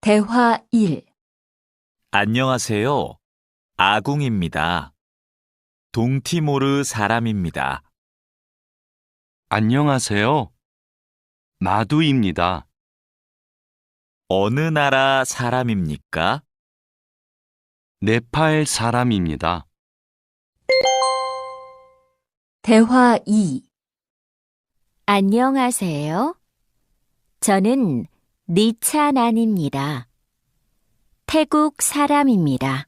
대화 1. 안녕하세요. 아궁입니다. 동티모르 사람입니다. 안녕하세요. 마두입니다. 어느 나라 사람입니까? 네팔 사람입니다. 대화 2. 안녕하세요. 저는 니찬안입니다. 태국 사람입니다.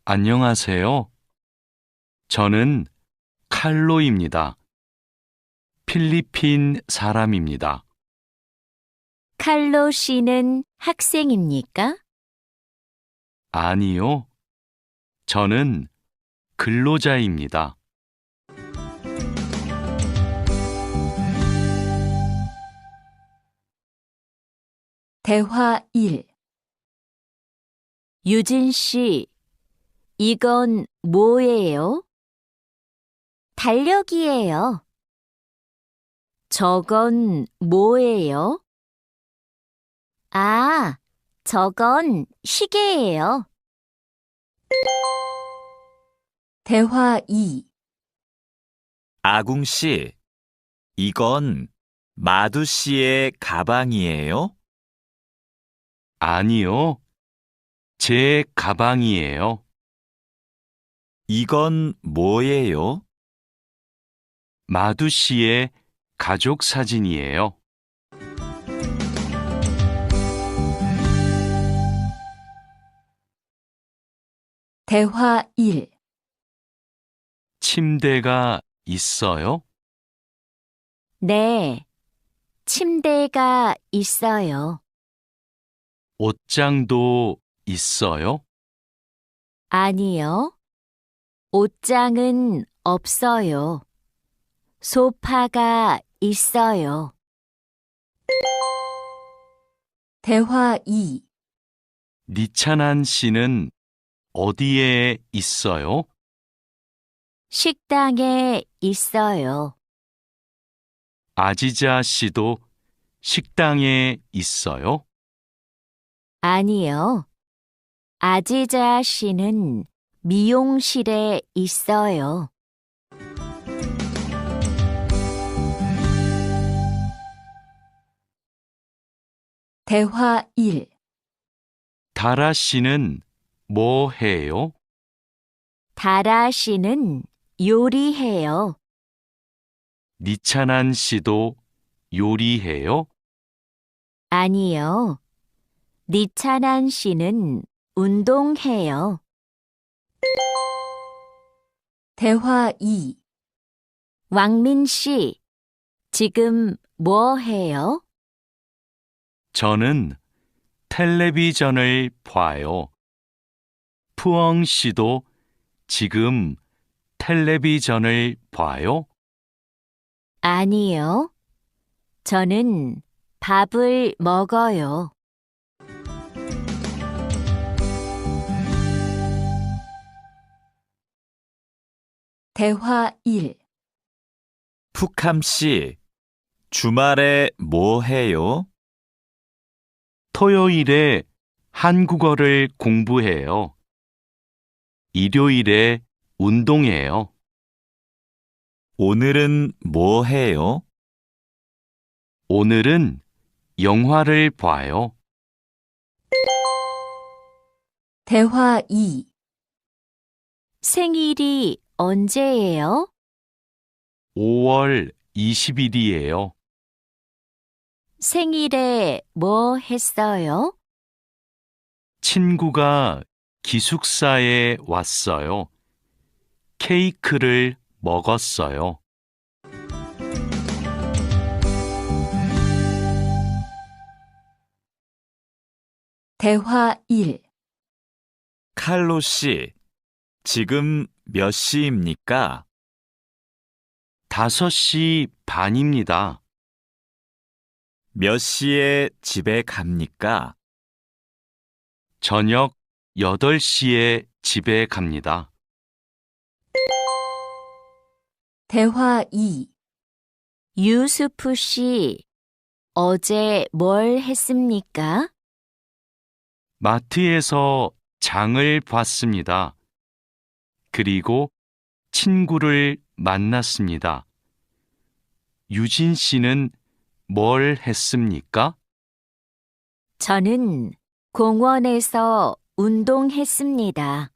안녕하세요. 저는 칼로입니다. 필리핀 사람입니다. 칼로 씨는 학생입니까? 아니요. 저는 근로자입니다. 대화 1. 유진 씨, 이건 뭐예요? 달력이에요. 저건 뭐예요? 아, 저건 시계예요. 대화 2. 아궁 씨, 이건 마두 씨의 가방이에요? 아니요. 제 가방이에요. 이건 뭐예요? 마두 씨의 가족 사진이에요. 대화 1. 침대가 있어요? 네, 침대가 있어요. 옷장도 있어요? 아니요, 옷장은 없어요. 소파가 있어요. 대화 2. 니찬한 씨는 어디에 있어요? 식당에 있어요. 아지자 씨도 식당에 있어요? 아니요, 아지자 씨는 미용실에 있어요. 대화 1. 다라 씨는 뭐 해요? 다라 씨는 요리해요. 니찬한 씨도 요리해요? 아니요, 니찬한 씨는 운동해요. 대화 2. 왕민 씨, 지금 뭐 해요? 저는 텔레비전을 봐요. 푸엉 씨도 지금 텔레비전을 봐요? 아니요, 저는 밥을 먹어요. 대화 1. 푸캄 씨, 주말에 뭐 해요? 토요일에 한국어를 공부해요. 일요일에 운동해요. 오늘은 뭐 해요? 오늘은 영화를 봐요. 대화 2. 생일이 언제예요? 5월 20일이에요. 생일에 뭐 했어요? 친구가 기숙사에 왔어요. 케이크를 먹었어요. 대화 1. 칼로 씨, 지금 몇 시입니까? 5시 반입니다. 몇 시에 집에 갑니까? 저녁 8시에 집에 갑니다. 대화 2. 유수프 씨, 어제 뭘 했습니까? 마트에서 장을 봤습니다. 그리고 친구를 만났습니다. 유진 씨는 뭘 했습니까? 저는 공원에서 운동했습니다.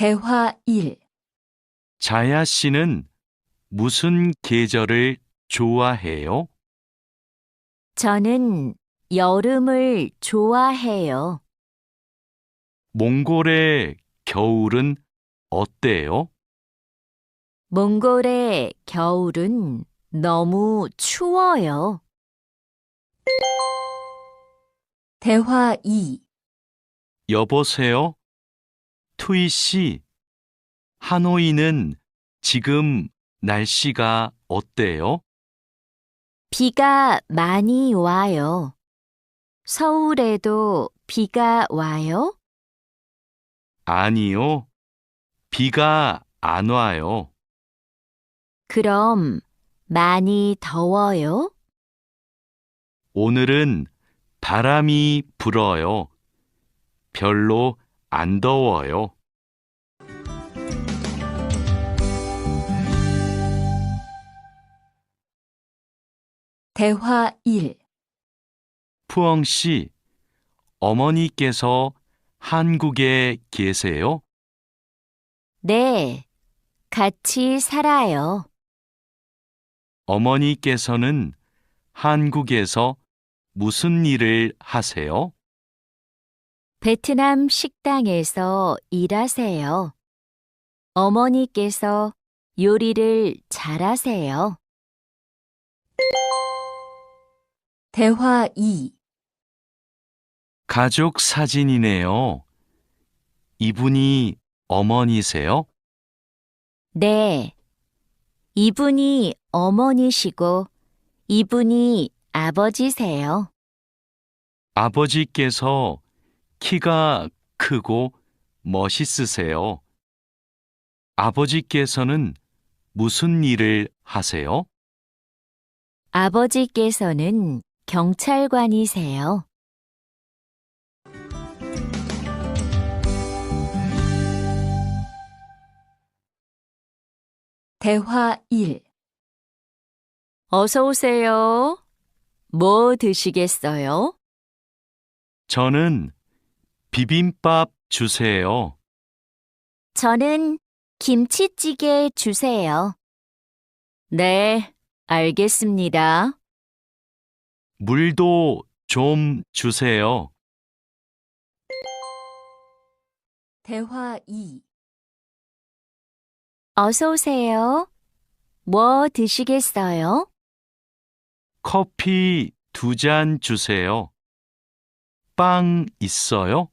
대화 1. 자야 씨는 무슨 계절을 좋아해요? 저는 여름을 좋아해요. 몽골의 겨울은 어때요? 몽골의 겨울은 너무 추워요. 대화 2. 여보세요? 투이 씨, 하노이는 지금 날씨가 어때요? 비가 많이 와요. 서울에도 비가 와요? 아니요. 비가 안 와요. 그럼 많이 더워요? 오늘은 바람이 불어요. 별로 안 더워요. 대화 1. 푸엉 씨, 어머니께서 한국에 계세요? 네, 같이 살아요. 어머니께서는 한국에서 무슨 일을 하세요? 베트남 식당에서 일하세요. 어머니께서 요리를 잘하세요. 대화 2. 가족 사진이네요. 이분이 어머니세요? 네, 이분이 어머니시고 이분이 아버지세요. 아버지께서 키가 크고 멋있으세요. 아버지께서는 무슨 일을 하세요? 아버지께서는 경찰관이세요. 대화 1. 어서 오세요. 뭐 드시겠어요? 저는 비빔밥 주세요. 저는 김치찌개 주세요. 네, 알겠습니다. 물도 좀 주세요. 대화 2. 어서 오세요. 뭐 드시겠어요? 커피 2잔 주세요. 빵 있어요?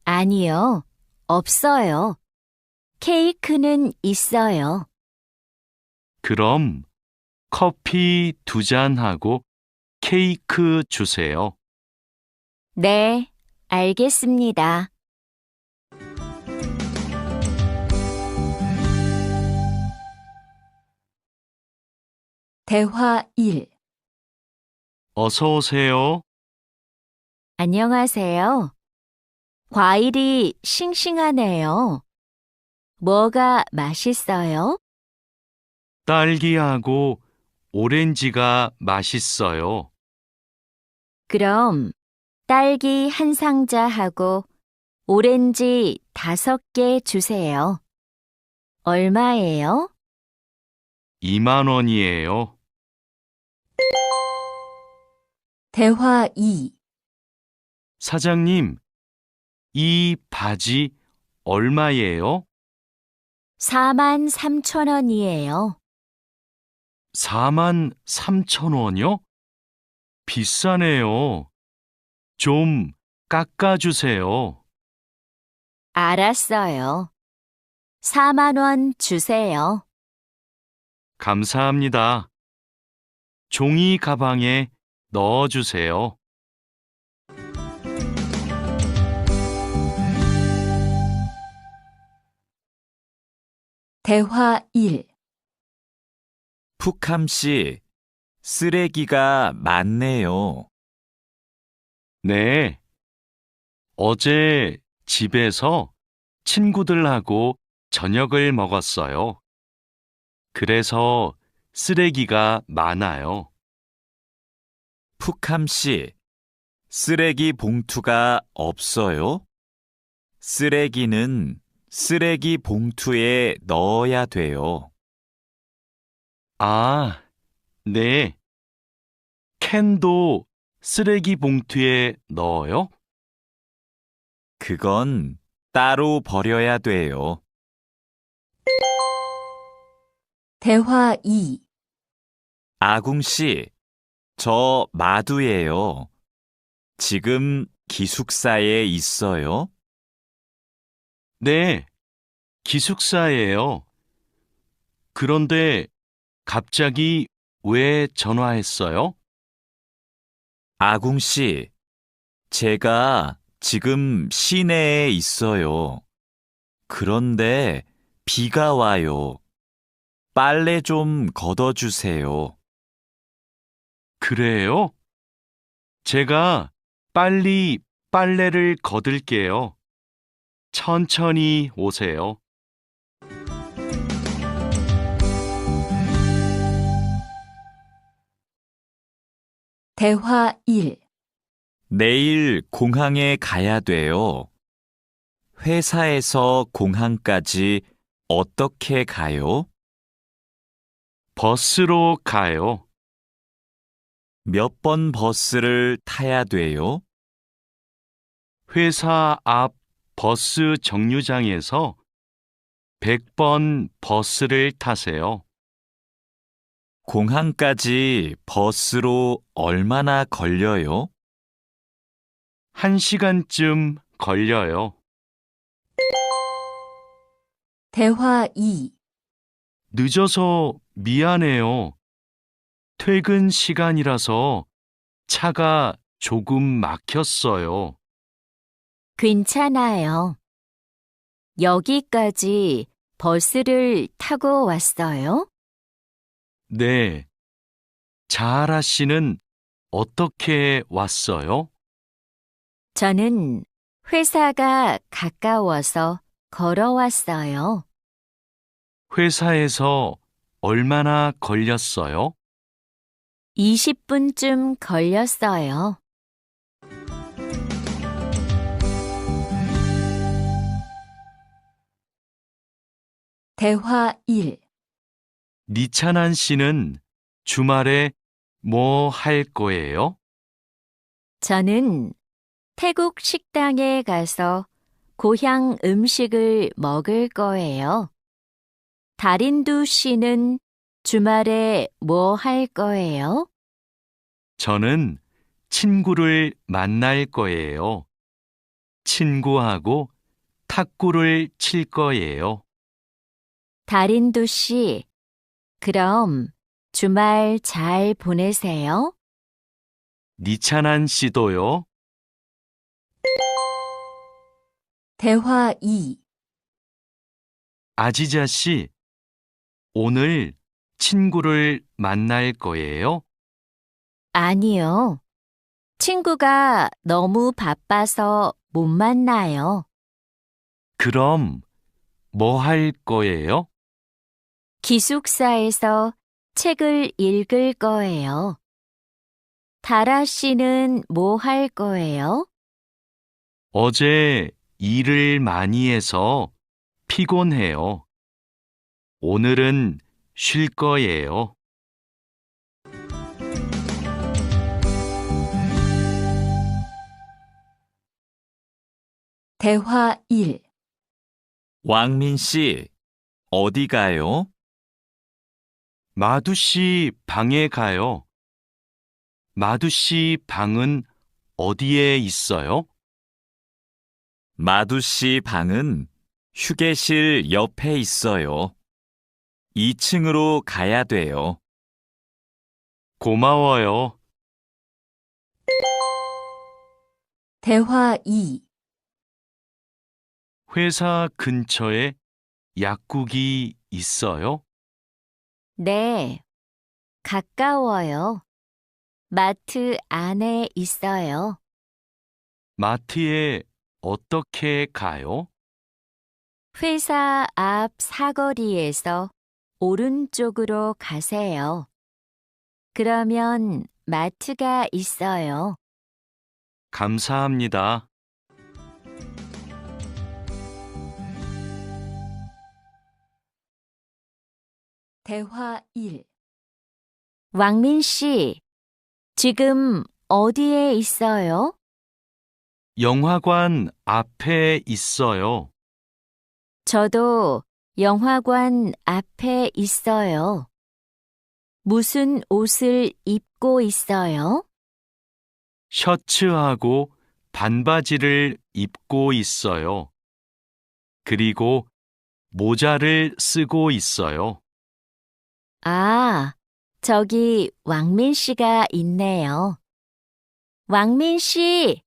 아니요, 없어요. 케이크는 있어요. 그럼 커피 2잔하고 케이크 주세요. 네, 알겠습니다. 대화 1. 어서 오세요. 안녕하세요. 과일이 싱싱하네요. 뭐가 맛있어요? 딸기하고 오렌지가 맛있어요. 그럼 딸기 한 상자하고 오렌지 5개 주세요. 얼마예요? 2만 원이에요. 대화 2. 사장님, 이 바지 얼마예요? 43,000원이에요. 4만 3천 원이요? 비싸네요. 좀 깎아주세요. 알았어요. 4만 원 주세요. 감사합니다. 종이 가방에 넣어주세요. 대화 1. 푸캄 씨, 쓰레기가 많네요. 네. 어제 집에서 친구들하고 저녁을 먹었어요. 그래서 쓰레기가 많아요. 푸캄 씨, 쓰레기 봉투가 없어요? 쓰레기는 쓰레기 봉투에 넣어야 돼요. 아, 네. 캔도 쓰레기 봉투에 넣어요? 그건 따로 버려야 돼요. 대화 2. 아궁 씨, 저 마두예요. 지금 기숙사에 있어요? 네. 기숙사예요. 그런데 갑자기 왜 전화했어요? 아궁 씨, 제가 지금 시내에 있어요. 그런데 비가 와요. 빨래 좀 걷어주세요. 그래요? 제가 빨리 빨래를 걷을게요. 천천히 오세요. 대화 1. 내일 공항에 가야 돼요. 회사에서 공항까지 어떻게 가요? 버스로 가요. 몇 번 버스를 타야 돼요? 회사 앞 버스 정류장에서 100번 버스를 타세요. 공항까지 버스로 얼마나 걸려요? 1시간쯤 걸려요. 대화 2. 늦어서 미안해요. 퇴근 시간이라서 차가 조금 막혔어요. 괜찮아요. 여기까지 버스를 타고 왔어요? 네. 자하라 씨는 어떻게 왔어요? 저는 회사가 가까워서 걸어왔어요. 회사에서 얼마나 걸렸어요? 20분쯤 걸렸어요. 대화 1. 니찬한 씨는 주말에 뭐 할 거예요? 저는 태국 식당에 가서 고향 음식을 먹을 거예요. 다린두 씨는 주말에 뭐 할 거예요? 저는 친구를 만날 거예요. 친구하고 탁구를 칠 거예요. 다린두 씨, 그럼 주말 잘 보내세요. 니찬한 씨도요. 대화 2. 아지자 씨, 오늘 친구를 만날 거예요? 아니요. 친구가 너무 바빠서 못 만나요. 그럼 뭐 할 거예요? 기숙사에서 책을 읽을 거예요. 다라 씨는 뭐 할 거예요? 어제 일을 많이 해서 피곤해요. 오늘은 쉴 거예요. 대화 1. 왕민 씨, 어디 가요? 마두 씨 방에 가요. 마두 씨 방은 어디에 있어요? 마두 씨 방은 휴게실 옆에 있어요. 2층으로 가야 돼요. 고마워요. 대화 2. 회사 근처에 약국이 있어요? 네, 가까워요. 마트 안에 있어요. 마트에 어떻게 가요? 회사 앞 사거리에서 오른쪽으로 가세요. 그러면 마트가 있어요. 감사합니다. 대화 1. 왕민 씨, 지금 어디에 있어요? 영화관 앞에 있어요. 저도 영화관 앞에 있어요. 무슨 옷을 입고 있어요? 셔츠하고 반바지를 입고 있어요. 그리고 모자를 쓰고 있어요. 아, 저기 왕민 씨가 있네요. 왕민 씨,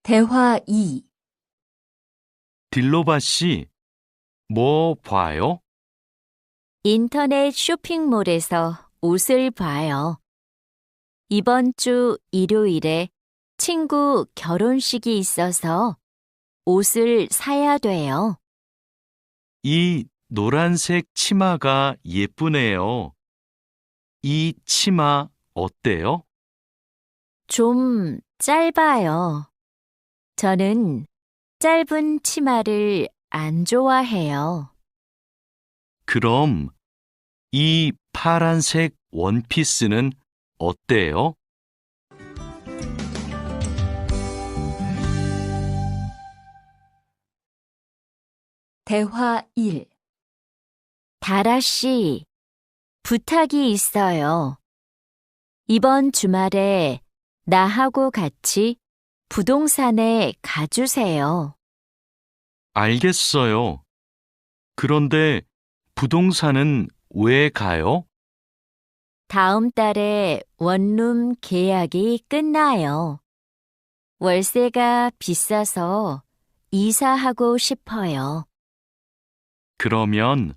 대화 2. 딜로바 씨, 뭐 봐요? 인터넷 쇼핑몰에서 옷을 봐요. 이번 주 일요일에 친구 결혼식이 있어서 옷을 사야 돼요. 이 노란색 치마가 예쁘네요. 이 치마 어때요? 좀 짧아요. 저는 짧은 치마를 안 좋아해요. 그럼 이 파란색 원피스는 어때요? 대화 1. 다라 씨, 부탁이 있어요. 이번 주말에 나하고 같이 부동산에 가주세요. 알겠어요. 그런데 부동산은 왜 가요? 다음 달에 원룸 계약이 끝나요. 월세가 비싸서 이사하고 싶어요. 그러면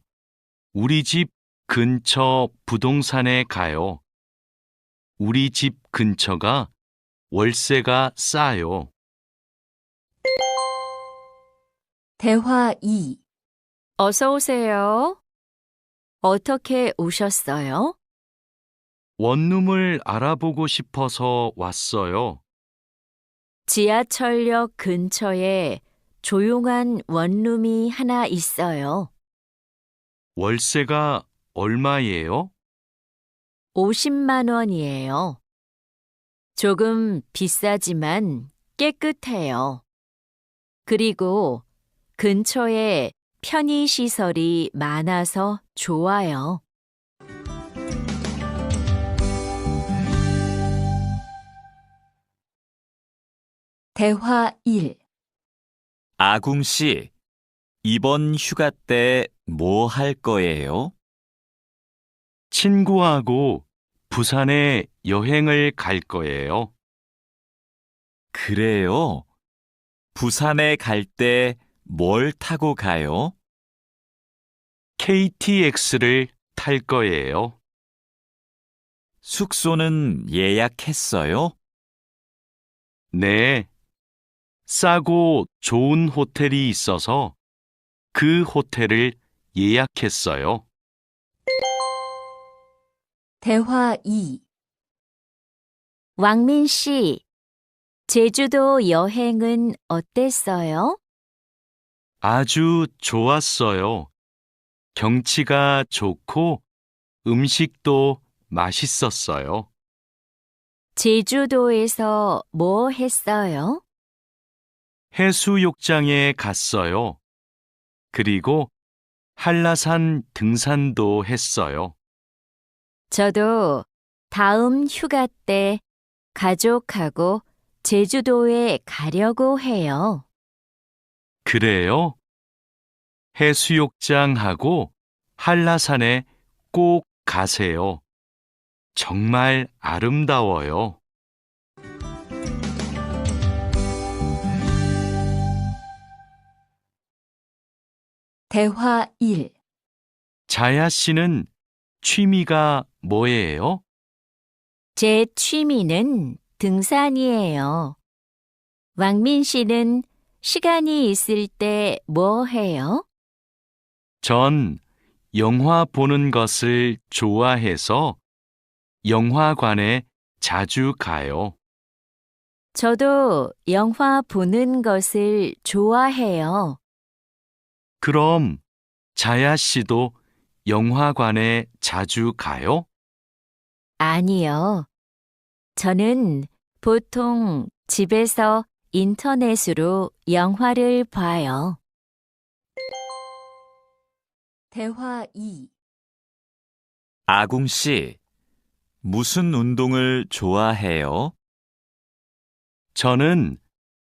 우리 집 근처 부동산에 가요. 우리 집 근처가 월세가 싸요. 대화 2. 어서 오세요. 어떻게 오셨어요? 원룸을 알아보고 싶어서 왔어요. 지하철역 근처에 조용한 원룸이 하나 있어요. 월세가 얼마예요? 50만 원이에요. 조금 비싸지만 깨끗해요. 그리고 근처에 편의시설이 많아서 좋아요. 대화 1. 아궁 씨, 이번 휴가 때 뭐 할 거예요? 친구하고 부산에 여행을 갈 거예요. 그래요? 부산에 갈 때 뭘 타고 가요? KTX를 탈 거예요. 숙소는 예약했어요? 네. 싸고 좋은 호텔이 있어서 그 호텔을 예약했어요. 대화 2. 왕민 씨, 제주도 여행은 어땠어요? 아주 좋았어요. 경치가 좋고 음식도 맛있었어요. 제주도에서 뭐 했어요? 해수욕장에 갔어요. 그리고 한라산 등산도 했어요. 저도 다음 휴가 때 가족하고 제주도에 가려고 해요. 그래요? 해수욕장하고 한라산에 꼭 가세요. 정말 아름다워요. 대화 1. 자야 씨는 취미가 뭐예요? 제 취미는 등산이에요. 왕민 씨는 시간이 있을 때 뭐 해요? 전 영화 보는 것을 좋아해서 영화관에 자주 가요. 저도 영화 보는 것을 좋아해요. 그럼 자야 씨도 영화관에 자주 가요? 아니요. 저는 보통 집에서 인터넷으로 영화를 봐요. 대화 2. 아궁 씨, 무슨 운동을 좋아해요? 저는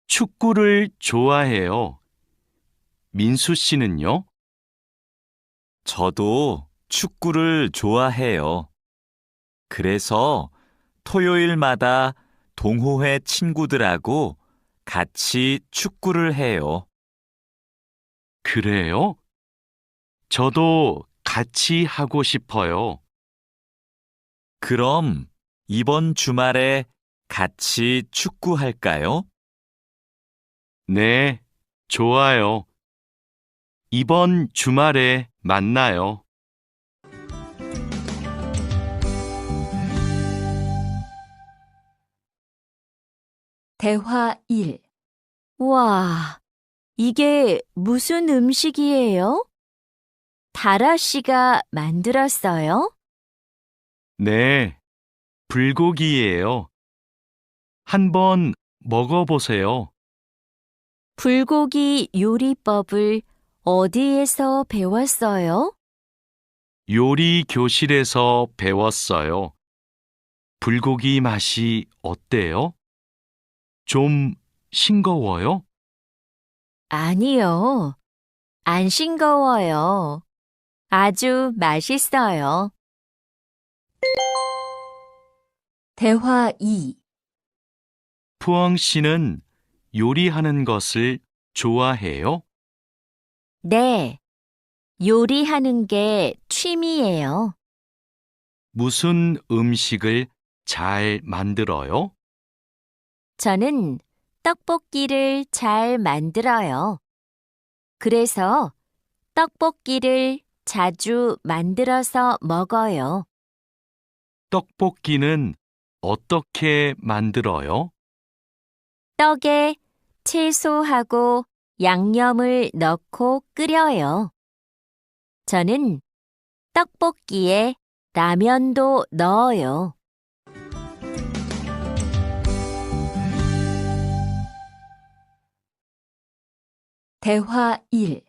축구를 좋아해요. 민수 씨는요? 저도 축구를 좋아해요. 그래서 토요일마다 동호회 친구들하고 같이 축구를 해요. 그래요? 저도 같이 하고 싶어요. 그럼 이번 주말에 같이 축구할까요? 네, 좋아요. 이번 주말에 만나요. 대화 1. 와, 이게 무슨 음식이에요? 다라 씨가 만들었어요? 네, 불고기예요. 한번 먹어보세요. 불고기 요리법을 어디에서 배웠어요? 요리 교실에서 배웠어요. 불고기 맛이 어때요? 좀 싱거워요? 아니요. 안 싱거워요. 아주 맛있어요. 대화 2. 푸엉 씨는 요리하는 것을 좋아해요? 네. 요리하는 게 취미예요. 무슨 음식을 잘 만들어요? 저는 떡볶이를 잘 만들어요. 그래서 떡볶이를 자주 만들어서 먹어요. 떡볶이는 어떻게 만들어요? 떡에 채소하고 양념을 넣고 끓여요. 저는 떡볶이에 라면도 넣어요. 대화 1.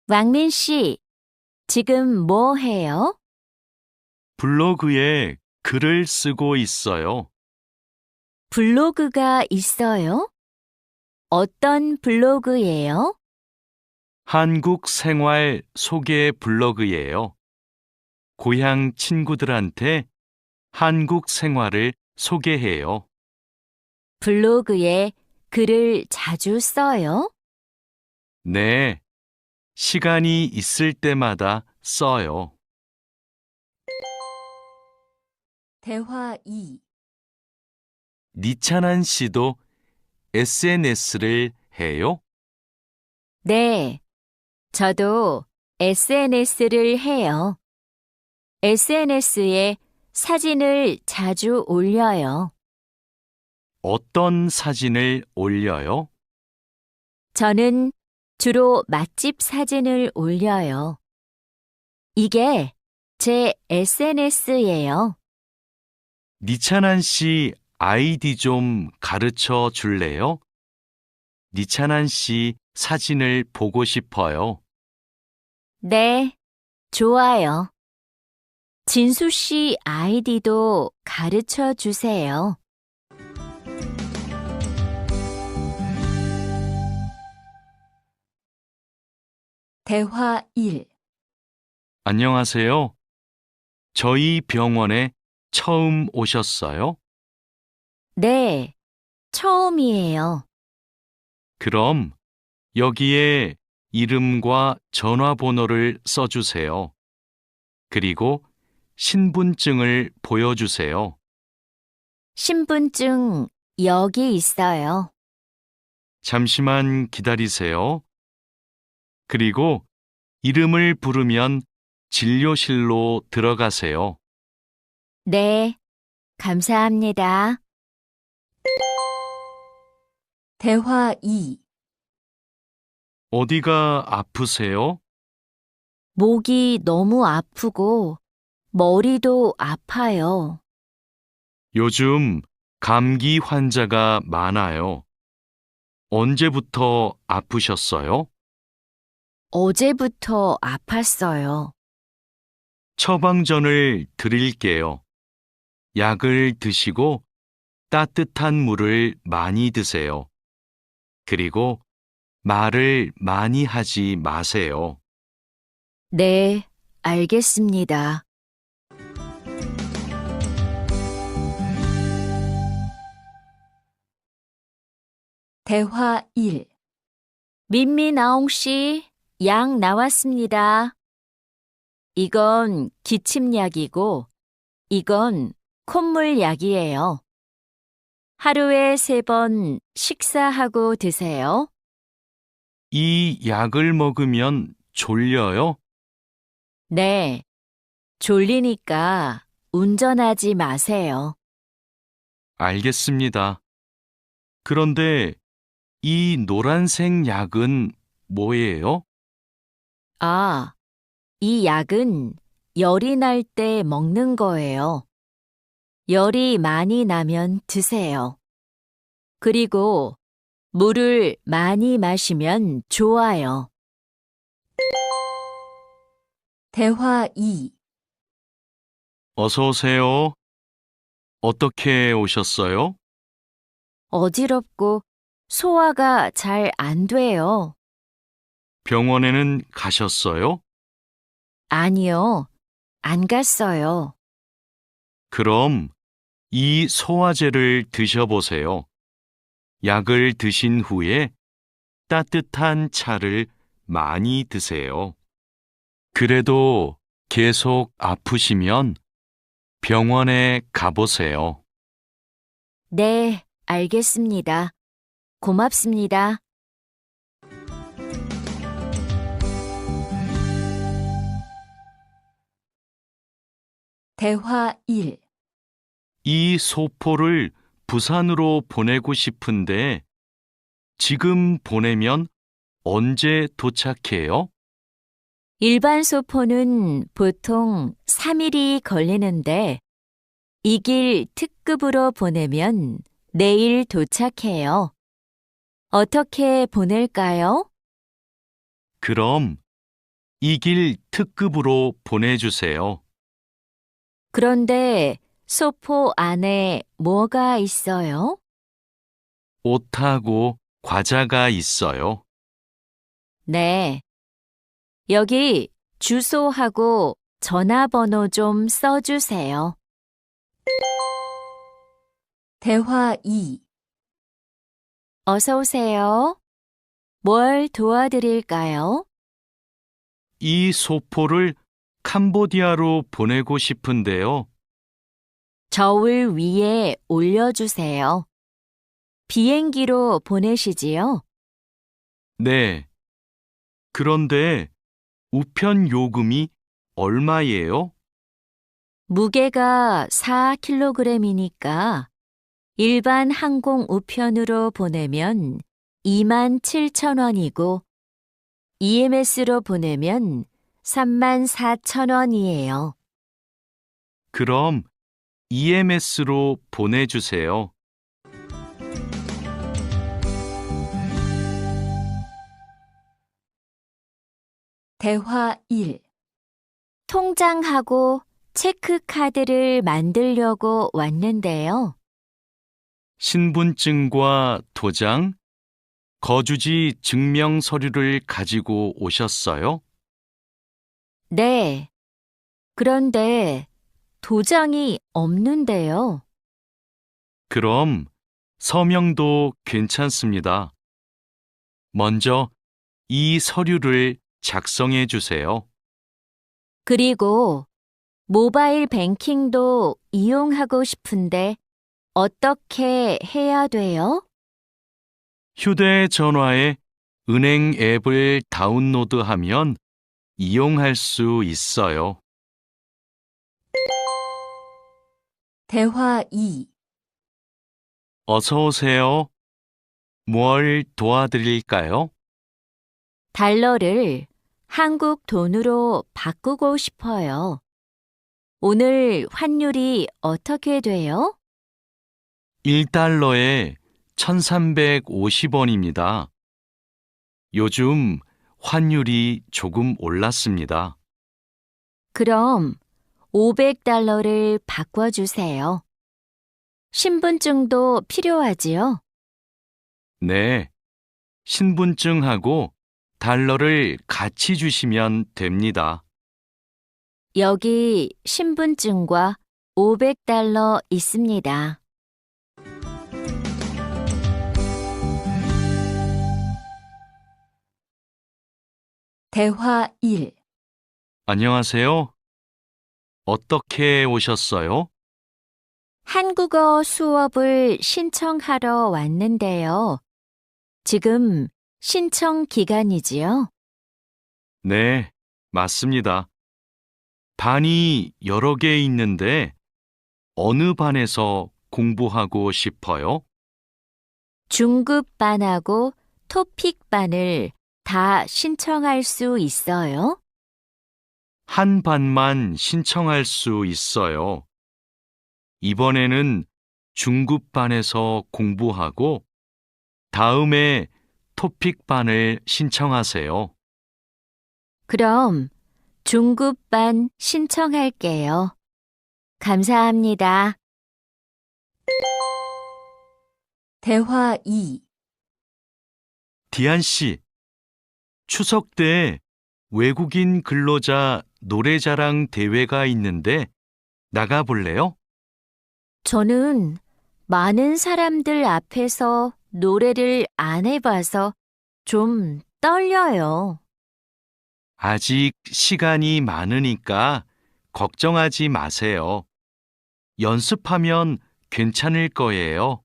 왕민 씨, 지금 뭐 해요? 블로그에 글을 쓰고 있어요. 블로그가 있어요? 어떤 블로그예요? 한국 생활 소개 블로그예요. 고향 친구들한테 한국 생활을 소개해요. 블로그에 글을 자주 써요? 네, 시간이 있을 때마다 써요. 대화 2. 니찬한 씨도 SNS를 해요? 네, 저도 SNS를 해요. SNS에 사진을 자주 올려요. 어떤 사진을 올려요? 저는 주로 맛집 사진을 올려요. 이게 제 SNS예요. 니찬한 씨 아이디 좀 가르쳐 줄래요? 니찬한 씨 사진을 보고 싶어요. 네, 좋아요. 진수 씨 아이디도 가르쳐 주세요. 대화 1. 안녕하세요. 저희 병원에 처음 오셨어요? 네, 처음이에요. 그럼 여기에 이름과 전화번호를 써주세요. 그리고 신분증을 보여주세요. 신분증 여기 있어요. 잠시만 기다리세요. 그리고 이름을 부르면 진료실로 들어가세요. 네, 감사합니다. 대화 2. 어디가 아프세요? 목이 너무 아프고 머리도 아파요. 요즘 감기 환자가 많아요. 언제부터 아프셨어요? 어제부터 아팠어요. 처방전을 드릴게요. 약을 드시고 따뜻한 물을 많이 드세요. 그리고 말을 많이 하지 마세요. 네, 알겠습니다. 대화 1. 민미나옹 씨, 약 나왔습니다. 이건 기침약이고, 이건 콧물약이에요. 하루에 3번 식사하고 드세요. 이 약을 먹으면 졸려요? 네, 졸리니까 운전하지 마세요. 알겠습니다. 그런데 이 노란색 약은 뭐예요? 아, 이 약은 열이 날 때 먹는 거예요. 열이 많이 나면 드세요. 그리고 물을 많이 마시면 좋아요. 대화 2. 어서 오세요. 어떻게 오셨어요? 어지럽고 소화가 잘 안 돼요. 병원에는 가셨어요? 아니요, 안 갔어요. 그럼 이 소화제를 드셔보세요. 약을 드신 후에 따뜻한 차를 많이 드세요. 그래도 계속 아프시면 병원에 가보세요. 네, 알겠습니다. 고맙습니다. 대화 1. 이 소포를 부산으로 보내고 싶은데 지금 보내면 언제 도착해요? 일반 소포는 보통 3일이 걸리는데 이 길 특급으로 보내면 내일 도착해요. 어떻게 보낼까요? 그럼 이 길 특급으로 보내주세요. 그런데 소포 안에 뭐가 있어요? 옷하고 과자가 있어요. 네. 여기 주소하고 전화번호 좀 써주세요. 대화 2. 어서 오세요. 뭘 도와드릴까요? 이 소포를 캄보디아로 보내고 싶은데요. 저울 위에 올려주세요. 비행기로 보내시지요? 네. 그런데 우편 요금이 얼마예요? 무게가 4kg이니까 일반 항공 우편으로 보내면 27,000원이고 EMS로 보내면 34,000원이에요. 그럼 EMS로 보내주세요. 대화 1. 통장하고 체크카드를 만들려고 왔는데요. 신분증과 도장, 거주지 증명 서류를 가지고 오셨어요? 네. 그런데 도장이 없는데요. 그럼 서명도 괜찮습니다. 먼저 이 서류를 작성해 주세요. 그리고 모바일 뱅킹도 이용하고 싶은데 어떻게 해야 돼요? 휴대전화에 은행 앱을 다운로드하면 이용할 수 있어요. 대화 2. 어서 오세요. 뭘 도와드릴까요? 달러를 한국 돈으로 바꾸고 싶어요. 오늘 환율이 어떻게 돼요? 1달러에 1,350원입니다. 요즘 환율이 조금 올랐습니다. 그럼 500달러를 바꿔주세요. 신분증도 필요하지요? 네, 신분증하고 달러를 같이 주시면 됩니다. 여기 신분증과 500달러 있습니다. 대화 1. 안녕하세요. 어떻게 오셨어요? 한국어 수업을 신청하러 왔는데요. 지금 신청 기간이지요? 네, 맞습니다. 반이 여러 개 있는데 어느 반에서 공부하고 싶어요? 중급반하고 토픽반을 다 신청할 수 있어요? 한 반만 신청할 수 있어요. 이번에는 중급반에서 공부하고 다음에 토픽반을 신청하세요. 그럼 중급반 신청할게요. 감사합니다. 대화 2. 디안 씨, 추석 때 외국인 근로자 노래자랑 대회가 있는데 나가 볼래요? 저는 많은 사람들 앞에서 노래를 안 해봐서 좀 떨려요. 아직 시간이 많으니까 걱정하지 마세요. 연습하면 괜찮을 거예요.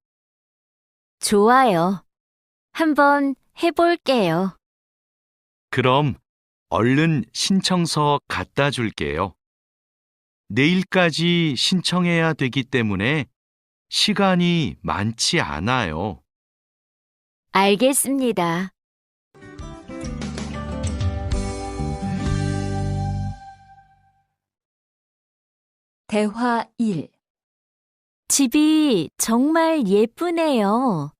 좋아요. 한번 해볼게요. 그럼 얼른 신청서 갖다 줄게요. 내일까지 신청해야 되기 때문에 시간이 많지 않아요. 알겠습니다. 대화 1. 집이 정말 예쁘네요.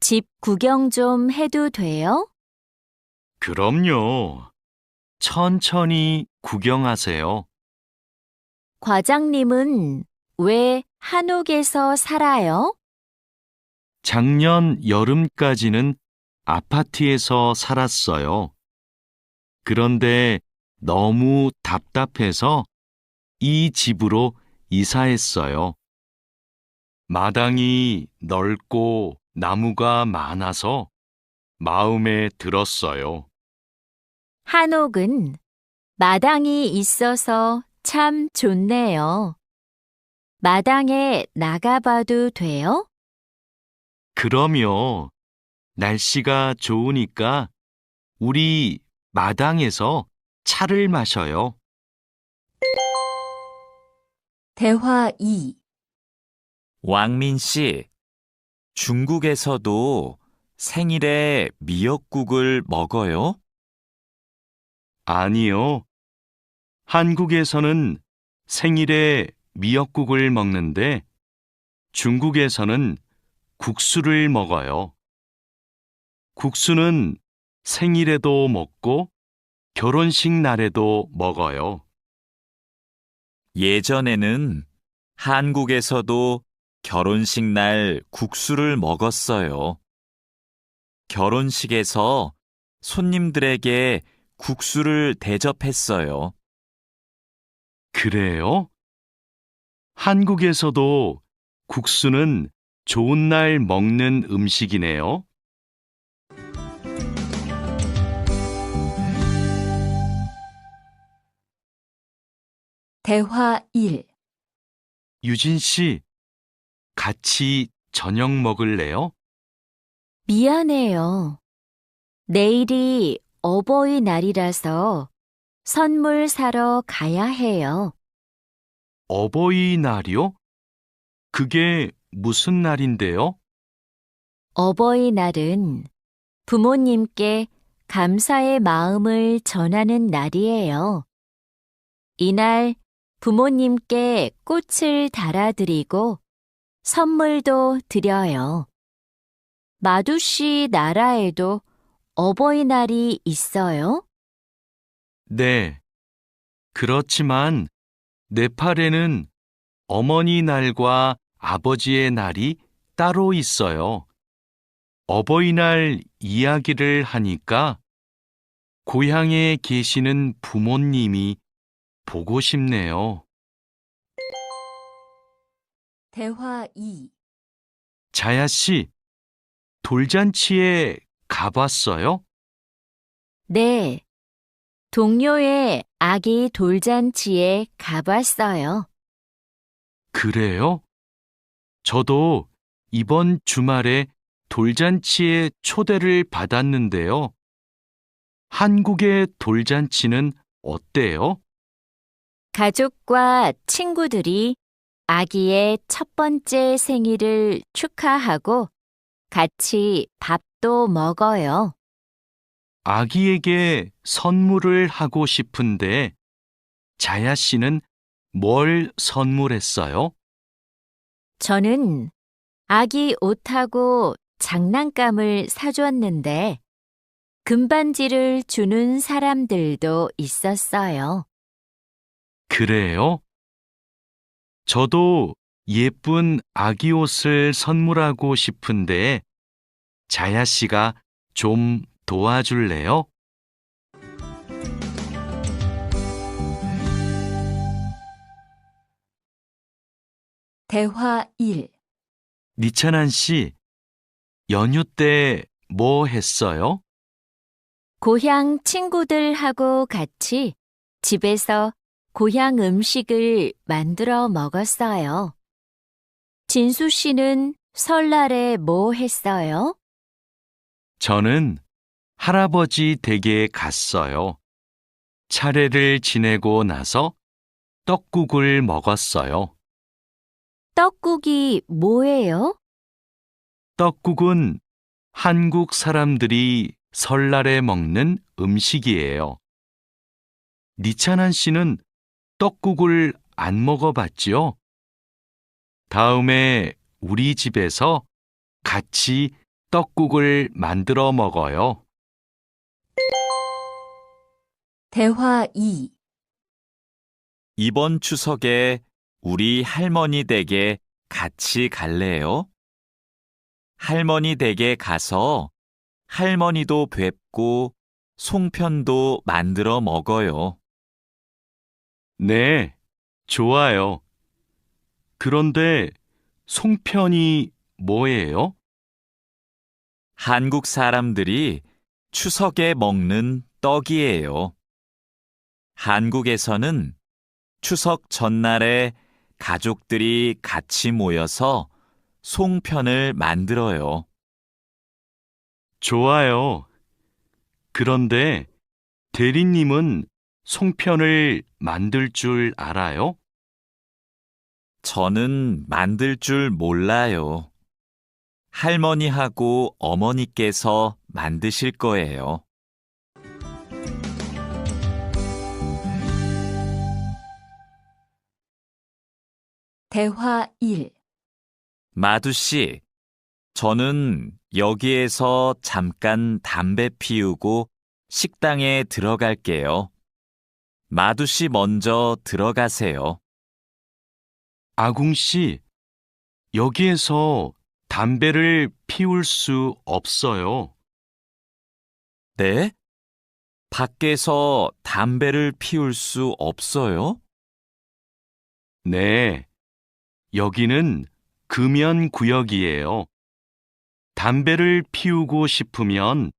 집 구경 좀 해도 돼요? 그럼요. 천천히 구경하세요. 과장님은 왜 한옥에서 살아요? 작년 여름까지는 아파트에서 살았어요. 그런데 너무 답답해서 이 집으로 이사했어요. 마당이 넓고 나무가 많아서 마음에 들었어요. 한옥은 마당이 있어서 참 좋네요. 마당에 나가봐도 돼요? 그럼요. 날씨가 좋으니까 우리 마당에서 차를 마셔요. 대화 2. 왕민 씨, 중국에서도 생일에 미역국을 먹어요? 아니요. 한국에서는 생일에 미역국을 먹는데 중국에서는 국수를 먹어요. 국수는 생일에도 먹고 결혼식 날에도 먹어요. 예전에는 한국에서도 결혼식 날 국수를 먹었어요. 결혼식에서 손님들에게 국수를 대접했어요. 그래요? 한국에서도 국수는 좋은 날 먹는 음식이네요. 대화 1. 유진 씨, 같이 저녁 먹을래요? 미안해요. 내일이 어버이날이라서 선물 사러 가야 해요. 어버이날이요? 그게 무슨 날인데요? 어버이날은 부모님께 감사의 마음을 전하는 날이에요. 이날 부모님께 꽃을 달아드리고 선물도 드려요. 마두 씨 나라에도 어버이날이 있어요? 네. 그렇지만 네팔에는 어머니 날과 아버지의 날이 따로 있어요. 어버이날 이야기를 하니까 고향에 계시는 부모님이 보고 싶네요. 대화 2. 자야 씨, 돌잔치에 가봤어요? 네. 동료의 아기 돌잔치에 가봤어요. 그래요? 저도 이번 주말에 돌잔치에 초대를 받았는데요. 한국의 돌잔치는 어때요? 가족과 친구들이 아기의 첫 번째 생일을 축하하고 같이 밥도 먹어요. 아기에게 선물을 하고 싶은데 자야 씨는 뭘 선물했어요? 저는 아기 옷하고 장난감을 사줬는데 금반지를 주는 사람들도 있었어요. 그래요? 저도 예쁜 아기 옷을 선물하고 싶은데 자야 씨가 좀 도와줄래요? 대화 1. 니찬한 씨, 연휴 때 뭐 했어요? 고향 친구들하고 같이 집에서 고향 음식을 만들어 먹었어요. 진수 씨는 설날에 뭐 했어요? 저는 할아버지 댁에 갔어요. 차례를 지내고 나서 떡국을 먹었어요. 떡국이 뭐예요? 떡국은 한국 사람들이 설날에 먹는 음식이에요. 니찬한 씨는 떡국을 안 먹어봤지요? 다음에 우리 집에서 같이 떡국을 만들어 먹어요. 대화 2. 이번 추석에 우리 할머니 댁에 같이 갈래요? 할머니 댁에 가서 할머니도 뵙고 송편도 만들어 먹어요. 네, 좋아요. 그런데 송편이 뭐예요? 한국 사람들이 추석에 먹는 떡이에요. 한국에서는 추석 전날에 가족들이 같이 모여서 송편을 만들어요. 좋아요. 그런데 대리님은 송편을 만들 줄 알아요? 저는 만들 줄 몰라요. 할머니하고 어머니께서 만드실 거예요. 대화 1. 마두 씨, 저는 여기에서 잠깐 담배 피우고 식당에 들어갈게요. 마두 씨 먼저 들어가세요. 아궁 씨, 여기에서 담배를 피울 수 없어요. 네? 밖에서 담배를 피울 수 없어요? 네, 여기는 금연 구역이에요. 담배를 피우고 싶으면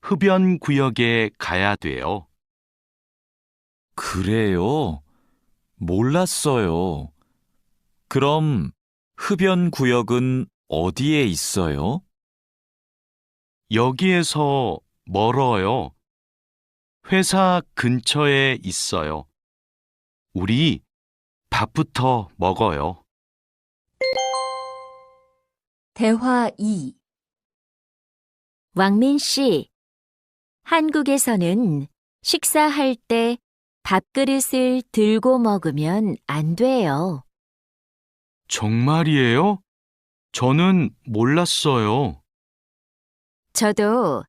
흡연 구역에 가야 돼요. 그래요? 몰랐어요. 그럼 흡연 구역은 어디에 있어요? 여기에서 멀어요. 회사 근처에 있어요. 우리 밥부터 먹어요. 대화 2. 왕민 씨, 한국에서는 식사할 때 밥그릇을 들고 먹으면 안 돼요. 정말이에요? 저는 몰랐어요. 저도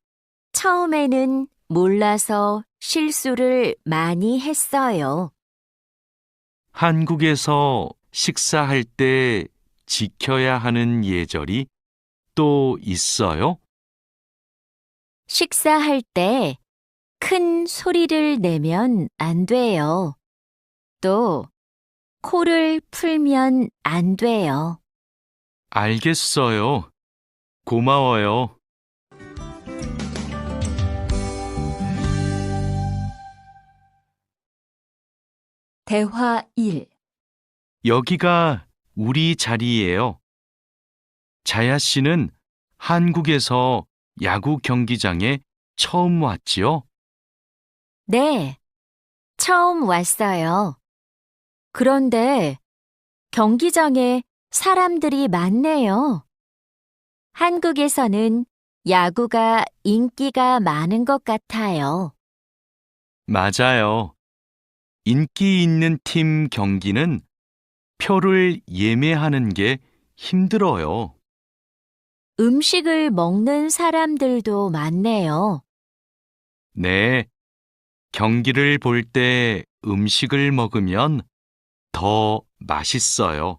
처음에는 몰라서 실수를 많이 했어요. 한국에서 식사할 때 지켜야 하는 예절이 또 있어요? 식사할 때 큰 소리를 내면 안 돼요. 또 코를 풀면 안 돼요. 알겠어요. 고마워요. 대화 1. 여기가 우리 자리예요. 자야 씨는 한국에서 야구 경기장에 처음 왔지요? 네, 처음 왔어요. 그런데 경기장에 사람들이 많네요. 한국에서는 야구가 인기가 많은 것 같아요. 맞아요. 인기 있는 팀 경기는 표를 예매하는 게 힘들어요. 음식을 먹는 사람들도 많네요. 네, 경기를 볼 때 음식을 먹으면 더 맛있어요.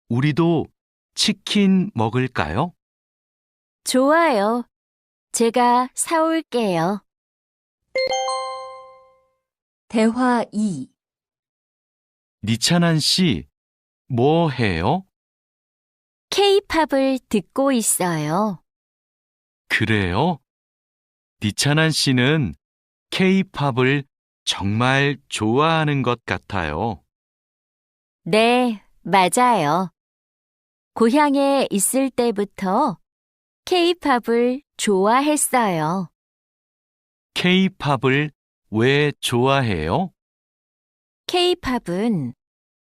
우리도 치킨 먹을까요? 좋아요. 제가 사올게요. 대화 2. 니찬한 씨, 뭐 해요? K-팝을 듣고 있어요. 그래요? 니찬한 씨는 K-팝을 정말 좋아하는 것 같아요. 네, 맞아요. 고향에 있을 때부터 K-팝을 좋아했어요. K-팝을 왜 좋아해요? K-팝은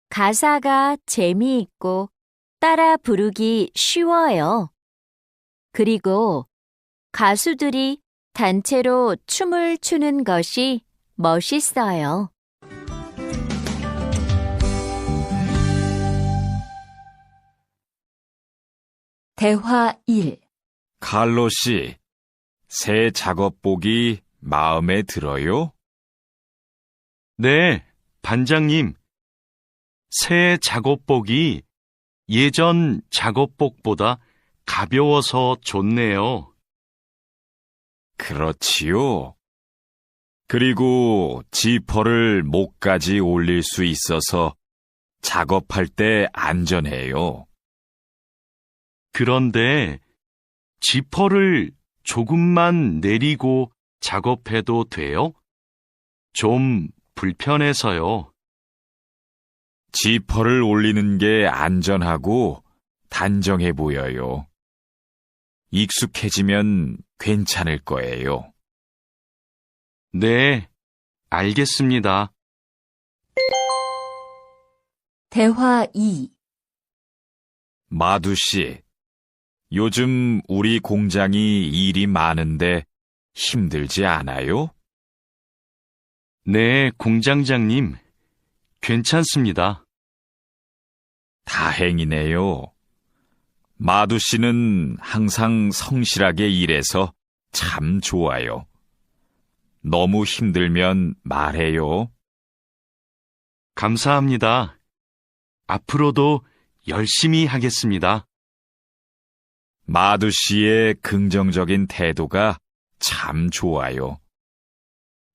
가사가 재미있고 따라 부르기 쉬워요. 그리고 가수들이 단체로 춤을 추는 것이 멋있어요. 대화 1. 칼로 씨, 새 작업복이 마음에 들어요? 네, 반장님. 새 작업복이 예전 작업복보다 가벼워서 좋네요. 그렇지요. 그리고 지퍼를 목까지 올릴 수 있어서 작업할 때 안전해요. 그런데 지퍼를 조금만 내리고 작업해도 돼요? 좀 불편해서요. 지퍼를 올리는 게 안전하고 단정해 보여요. 익숙해지면 괜찮을 거예요. 네, 알겠습니다. 대화 2. 마두 씨, 요즘 우리 공장이 일이 많은데 힘들지 않아요? 네, 공장장님. 괜찮습니다. 다행이네요. 마두 씨는 항상 성실하게 일해서 참 좋아요. 너무 힘들면 말해요. 감사합니다. 앞으로도 열심히 하겠습니다. 마두 씨의 긍정적인 태도가 참 좋아요.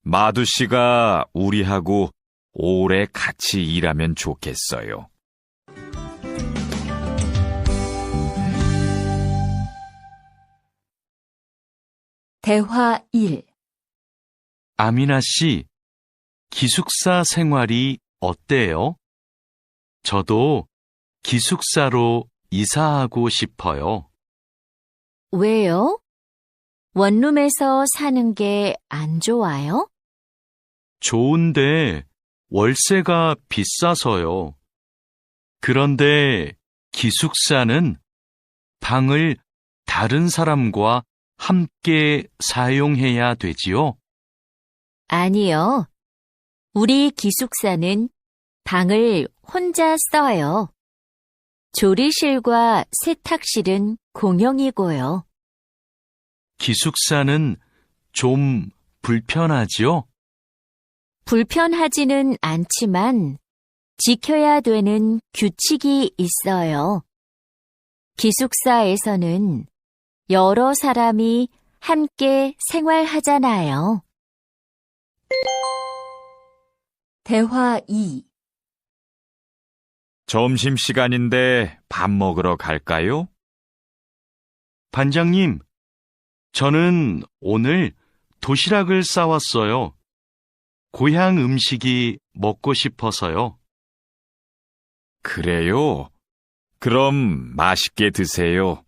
마두 씨가 우리하고 오래 같이 일하면 좋겠어요. 대화 1. 아미나 씨, 기숙사 생활이 어때요? 저도 기숙사로 이사하고 싶어요. 왜요? 원룸에서 사는 게 안 좋아요? 좋은데 월세가 비싸서요. 그런데 기숙사는 방을 다른 사람과 함께 사용해야 되지요? 아니요. 우리 기숙사는 방을 혼자 써요. 조리실과 세탁실은 공용이고요. 기숙사는 좀 불편하지요? 불편하지는 않지만 지켜야 되는 규칙이 있어요. 기숙사에서는 여러 사람이 함께 생활하잖아요. 대화 2. 점심시간인데 밥 먹으러 갈까요? 반장님, 저는 오늘 도시락을 싸왔어요. 고향 음식이 먹고 싶어서요. 그래요? 그럼 맛있게 드세요.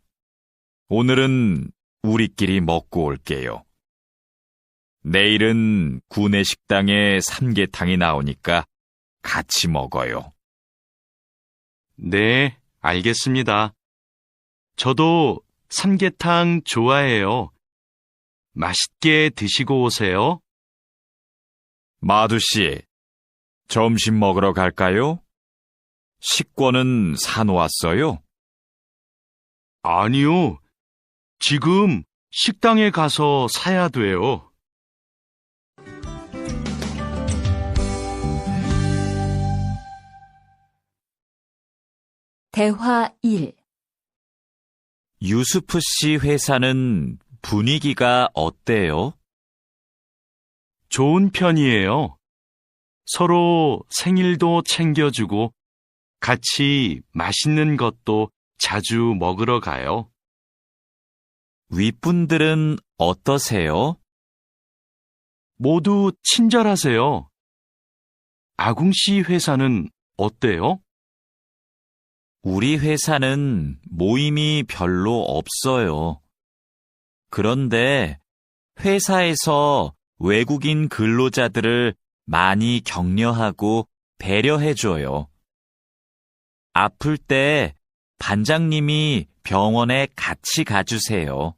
오늘은 우리끼리 먹고 올게요. 내일은 구내 식당에 삼계탕이 나오니까 같이 먹어요. 네, 알겠습니다. 저도 삼계탕 좋아해요. 맛있게 드시고 오세요. 마두 씨, 점심 먹으러 갈까요? 식권은 사놓았어요? 아니요. 지금 식당에 가서 사야 돼요. 대화 1. 유수프 씨 회사는 분위기가 어때요? 좋은 편이에요. 서로 생일도 챙겨주고 같이 맛있는 것도 자주 먹으러 가요. 윗분들은 어떠세요? 모두 친절하세요. 아궁 씨 회사는 어때요? 우리 회사는 모임이 별로 없어요. 그런데 회사에서 외국인 근로자들을 많이 격려하고 배려해줘요. 아플 때 반장님이 병원에 같이 가주세요.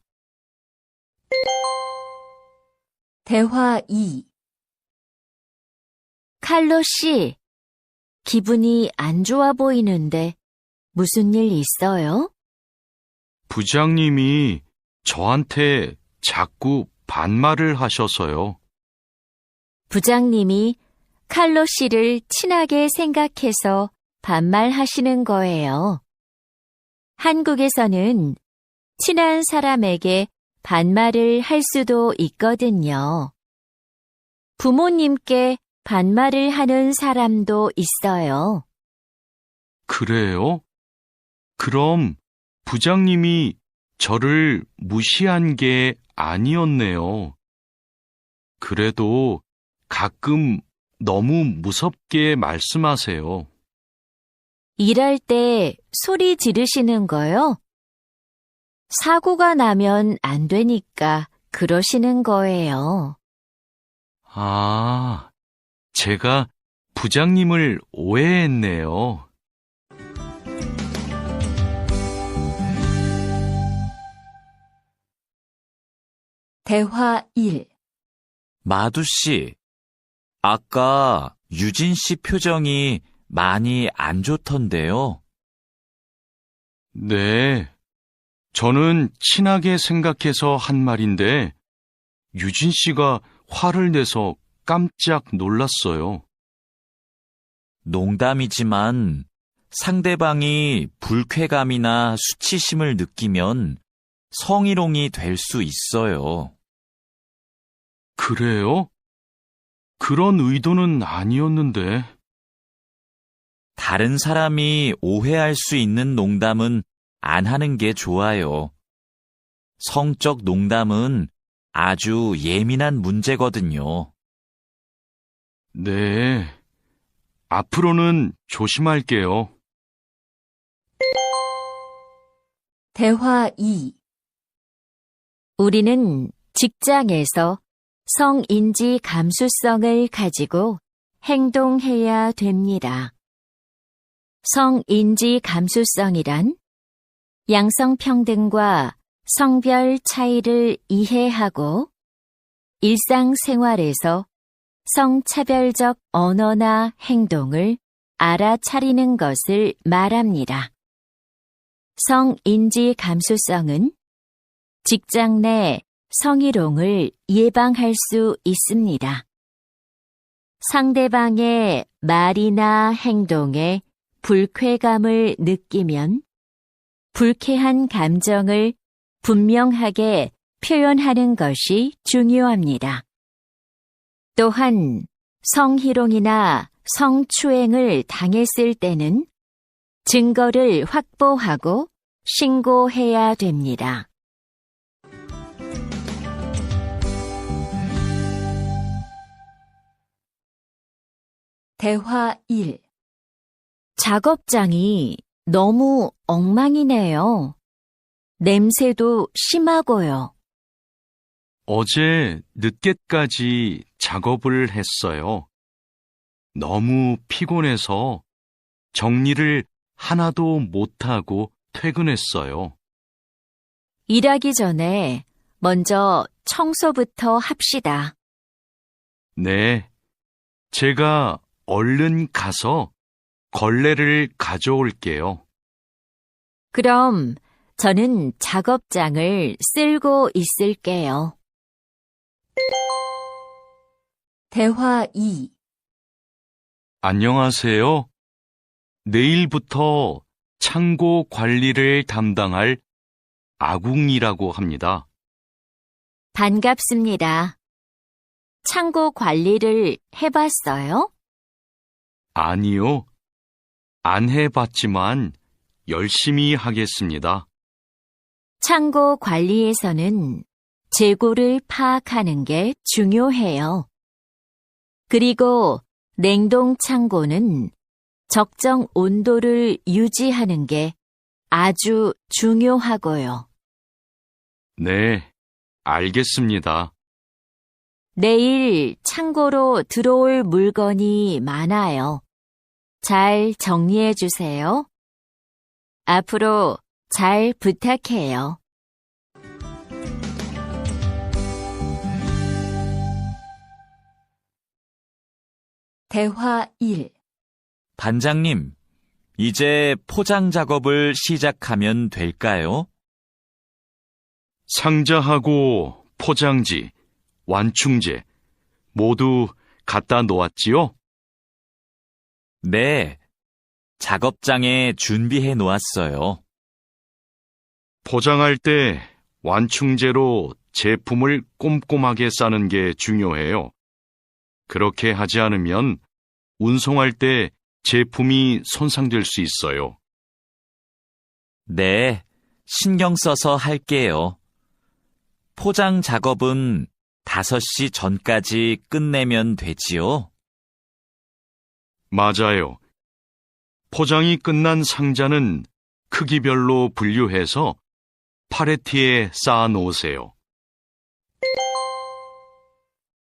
대화 2. 칼로 씨, 기분이 안 좋아 보이는데 무슨 일 있어요? 부장님이 저한테 자꾸 반말을 하셔서요. 부장님이 칼로 씨를 친하게 생각해서 반말하시는 거예요. 한국에서는 친한 사람에게 반말을 할 수도 있거든요. 부모님께 반말을 하는 사람도 있어요. 그래요? 그럼 부장님이 저를 무시한 게 아니었네요. 그래도 가끔 너무 무섭게 말씀하세요. 일할 때 소리 지르시는 거요? 사고가 나면 안 되니까 그러시는 거예요. 아, 제가 부장님을 오해했네요. 대화 1. 마두 씨, 아까 유진 씨 표정이 많이 안 좋던데요. 네, 저는 친하게 생각해서 한 말인데 유진 씨가 화를 내서 깜짝 놀랐어요. 농담이지만 상대방이 불쾌감이나 수치심을 느끼면 성희롱이 될 수 있어요. 그래요? 그런 의도는 아니었는데. 다른 사람이 오해할 수 있는 농담은 안 하는 게 좋아요. 성적 농담은 아주 예민한 문제거든요. 네, 앞으로는 조심할게요. 대화 2. 우리는 직장에서 성인지 감수성을 가지고 행동해야 됩니다. 성인지 감수성이란 양성평등과 성별 차이를 이해하고 일상생활에서 성차별적 언어나 행동을 알아차리는 것을 말합니다. 성인지 감수성은 직장 내 성희롱을 예방할 수 있습니다. 상대방의 말이나 행동에 불쾌감을 느끼면 불쾌한 감정을 분명하게 표현하는 것이 중요합니다. 또한 성희롱이나 성추행을 당했을 때는 증거를 확보하고 신고해야 됩니다. 대화 1. 작업장이 너무 엉망이네요. 냄새도 심하고요. 어제 늦게까지 작업을 했어요. 너무 피곤해서 정리를 하나도 못하고 퇴근했어요. 일하기 전에 먼저 청소부터 합시다. 네, 제가 얼른 가서 걸레를 가져올게요. 그럼 저는 작업장을 쓸고 있을게요. 대화 2. 안녕하세요. 내일부터 창고 관리를 담당할 아궁이라고 합니다. 반갑습니다. 창고 관리를 해봤어요? 아니요. 안 해봤지만 열심히 하겠습니다. 창고 관리에서는 재고를 파악하는 게 중요해요. 그리고 냉동 창고는 적정 온도를 유지하는 게 아주 중요하고요. 네, 알겠습니다. 내일 창고로 들어올 물건이 많아요. 잘 정리해 주세요. 앞으로 잘 부탁해요. 대화 1. 반장님, 이제 포장 작업을 시작하면 될까요? 상자하고 포장지, 완충제 모두 갖다 놓았지요? 네, 작업장에 준비해 놓았어요. 포장할 때 완충제로 제품을 꼼꼼하게 싸는 게 중요해요. 그렇게 하지 않으면 운송할 때 제품이 손상될 수 있어요. 네, 신경 써서 할게요. 포장 작업은 5시 전까지 끝내면 되지요? 맞아요. 포장이 끝난 상자는 크기별로 분류해서 팔레트에 쌓아 놓으세요.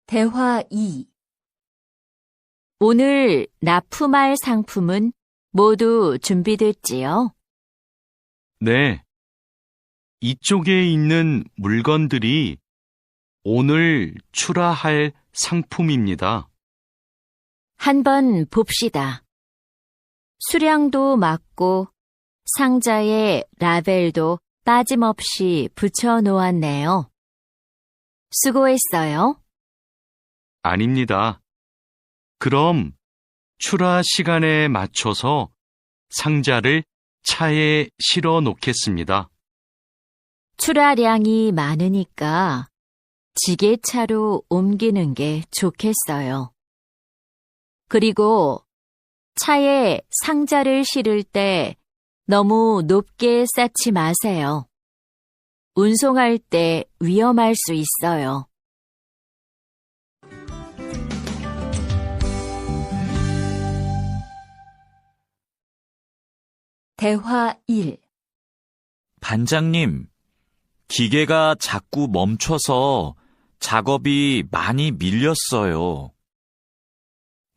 대화 2. 오늘 납품할 상품은 모두 준비됐지요? 네. 이쪽에 있는 물건들이 오늘 출하할 상품입니다. 한번 봅시다. 수량도 맞고 상자에 라벨도 빠짐없이 붙여 놓았네요. 수고했어요. 아닙니다. 그럼 출하 시간에 맞춰서 상자를 차에 실어 놓겠습니다. 출하량이 많으니까 지게차로 옮기는 게 좋겠어요. 그리고 차에 상자를 실을 때 너무 높게 쌓지 마세요. 운송할 때 위험할 수 있어요. 대화 1. 반장님, 기계가 자꾸 멈춰서 작업이 많이 밀렸어요.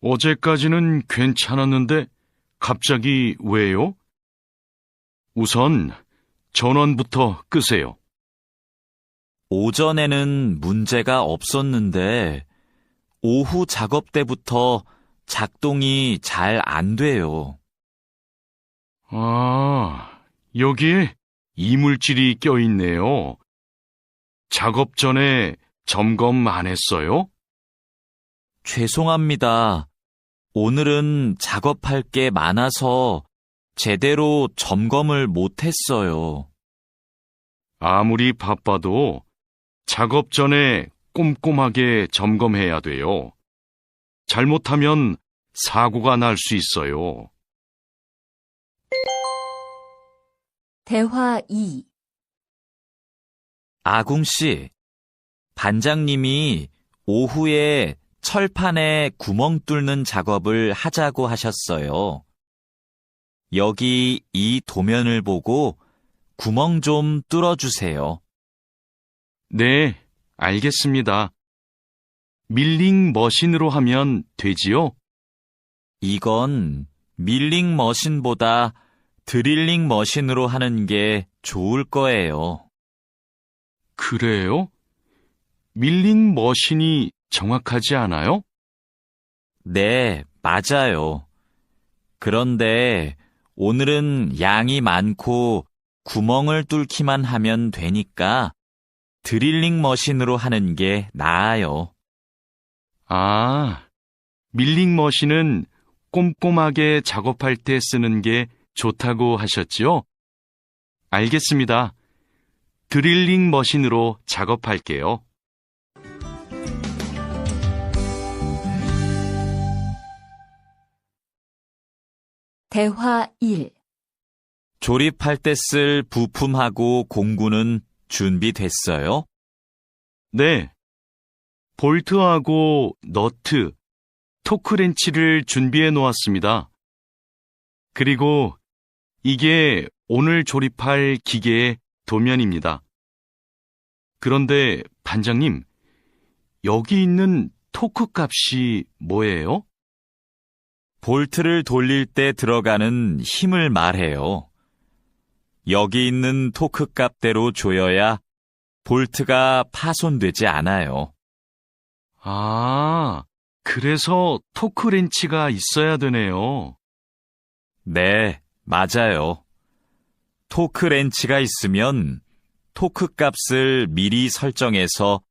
어제까지는 괜찮았는데 갑자기 왜요? 우선 전원부터 끄세요. 오전에는 문제가 없었는데 오후 작업 때부터 작동이 잘 안 돼요. 아, 여기에 이물질이 껴있네요. 작업 전에 점검 안 했어요? 죄송합니다. 오늘은 작업할 게 많아서 제대로 점검을 못했어요. 아무리 바빠도 작업 전에 꼼꼼하게 점검해야 돼요. 잘못하면 사고가 날 수 있어요. 대화 2. 아궁 씨, 반장님이 오후에 철판에 구멍 뚫는 작업을 하자고 하셨어요. 여기 이 도면을 보고 구멍 좀 뚫어주세요. 네, 알겠습니다. 밀링 머신으로 하면 되지요? 이건 밀링 머신보다 드릴링 머신으로 하는 게 좋을 거예요. 그래요? 밀링 머신이 정확하지 않아요? 네, 맞아요. 그런데 오늘은 양이 많고 구멍을 뚫기만 하면 되니까 드릴링 머신으로 하는 게 나아요. 아, 밀링 머신은 꼼꼼하게 작업할 때 쓰는 게 좋다고 하셨지요? 알겠습니다. 드릴링 머신으로 작업할게요. 대화 1. 조립할 때 쓸 부품하고 공구는 준비됐어요? 네. 볼트하고 너트, 토크렌치를 준비해 놓았습니다. 그리고 이게 오늘 조립할 기계의 도면입니다. 그런데 반장님, 여기 있는 토크 값이 뭐예요? 볼트를 돌릴 때 들어가는 힘을 말해요. 여기 있는 토크 값대로 조여야 볼트가 파손되지 않아요. 아, 그래서 토크렌치가 있어야 되네요. 네, 맞아요. 토크 렌치가 있으면 토크 값을 미리 설정해서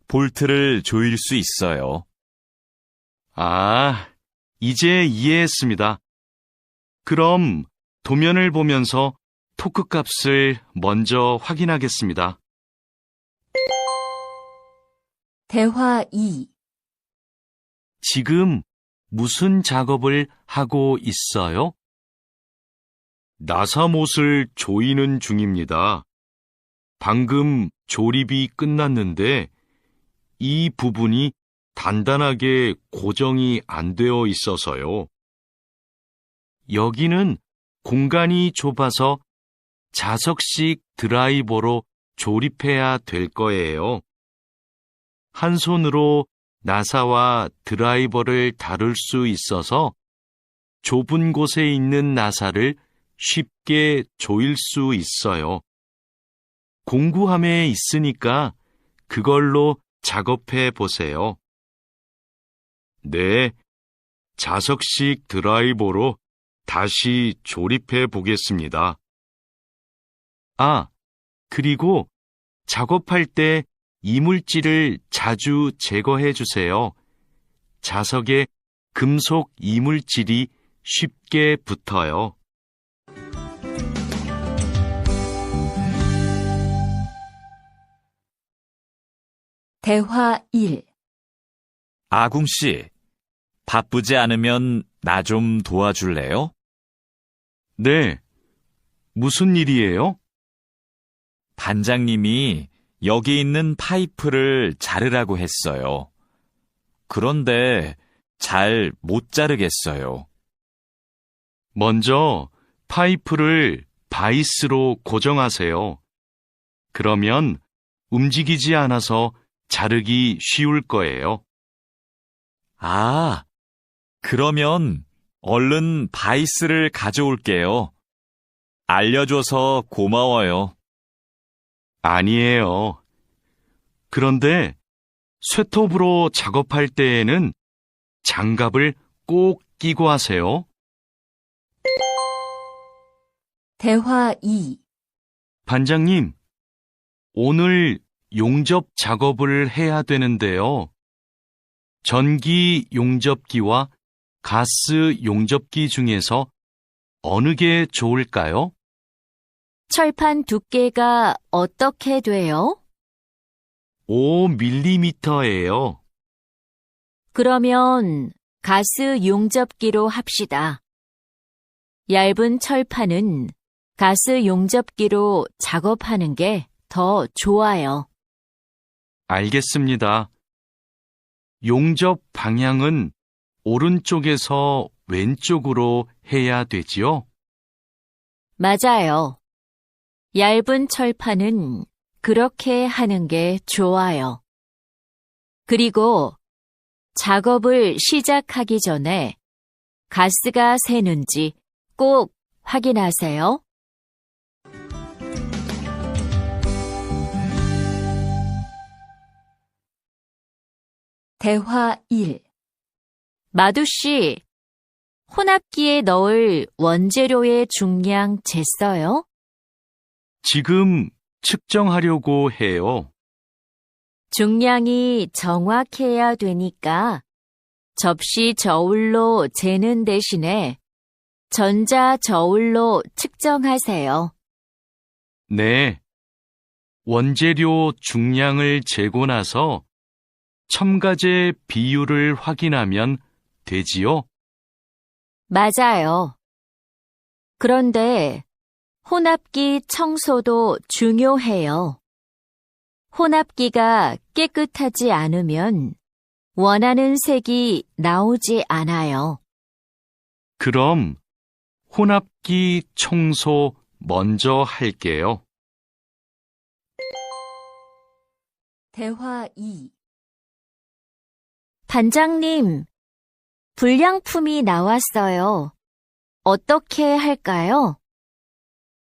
볼트를 조일 수 있어요. 아, 이제 이해했습니다. 그럼 도면을 보면서 토크 값을 먼저 확인하겠습니다. 대화 2. 지금 무슨 작업을 하고 있어요? 나사못을 조이는 중입니다. 방금 조립이 끝났는데 이 부분이 단단하게 고정이 안 되어 있어서요. 여기는 공간이 좁아서 자석식 드라이버로 조립해야 될 거예요. 한 손으로 나사와 드라이버를 다룰 수 있어서 좁은 곳에 있는 나사를 쉽게 조일 수 있어요. 공구함에 있으니까 그걸로 작업해 보세요. 네, 자석식 드라이버로 다시 조립해 보겠습니다. 아, 그리고 작업할 때 이물질을 자주 제거해 주세요. 자석에 금속 이물질이 쉽게 붙어요. 대화 1. 아궁 씨, 바쁘지 않으면 나 좀 도와줄래요? 네, 무슨 일이에요? 반장님이 여기 있는 파이프를 자르라고 했어요. 그런데 잘 못 자르겠어요. 먼저 파이프를 바이스로 고정하세요. 그러면 움직이지 않아서 자르기 쉬울 거예요. 아, 그러면 얼른 바이스를 가져올게요. 알려줘서 고마워요. 아니에요. 그런데 쇠톱으로 작업할 때에는 장갑을 꼭 끼고 하세요. 대화 2. 반장님, 오늘 용접 작업을 해야 되는데요. 전기 용접기와 가스 용접기 중에서 어느 게 좋을까요? 철판 두께가 어떻게 돼요? 5mm예요. 그러면 가스 용접기로 합시다. 얇은 철판은 가스 용접기로 작업하는 게 더 좋아요. 알겠습니다. 용접 방향은 오른쪽에서 왼쪽으로 해야 되지요? 맞아요. 얇은 철판은 그렇게 하는 게 좋아요. 그리고 작업을 시작하기 전에 가스가 새는지 꼭 확인하세요. 대화 1. 마두 씨, 혼합기에 넣을 원재료의 중량 쟀어요? 지금 측정하려고 해요. 중량이 정확해야 되니까 접시 저울로 재는 대신에 전자 저울로 측정하세요. 네. 원재료 중량을 재고 나서 첨가제 비율을 확인하면 되지요? 맞아요. 그런데 혼합기 청소도 중요해요. 혼합기가 깨끗하지 않으면 원하는 색이 나오지 않아요. 그럼 혼합기 청소 먼저 할게요. 대화 2. 반장님, 불량품이 나왔어요. 어떻게 할까요?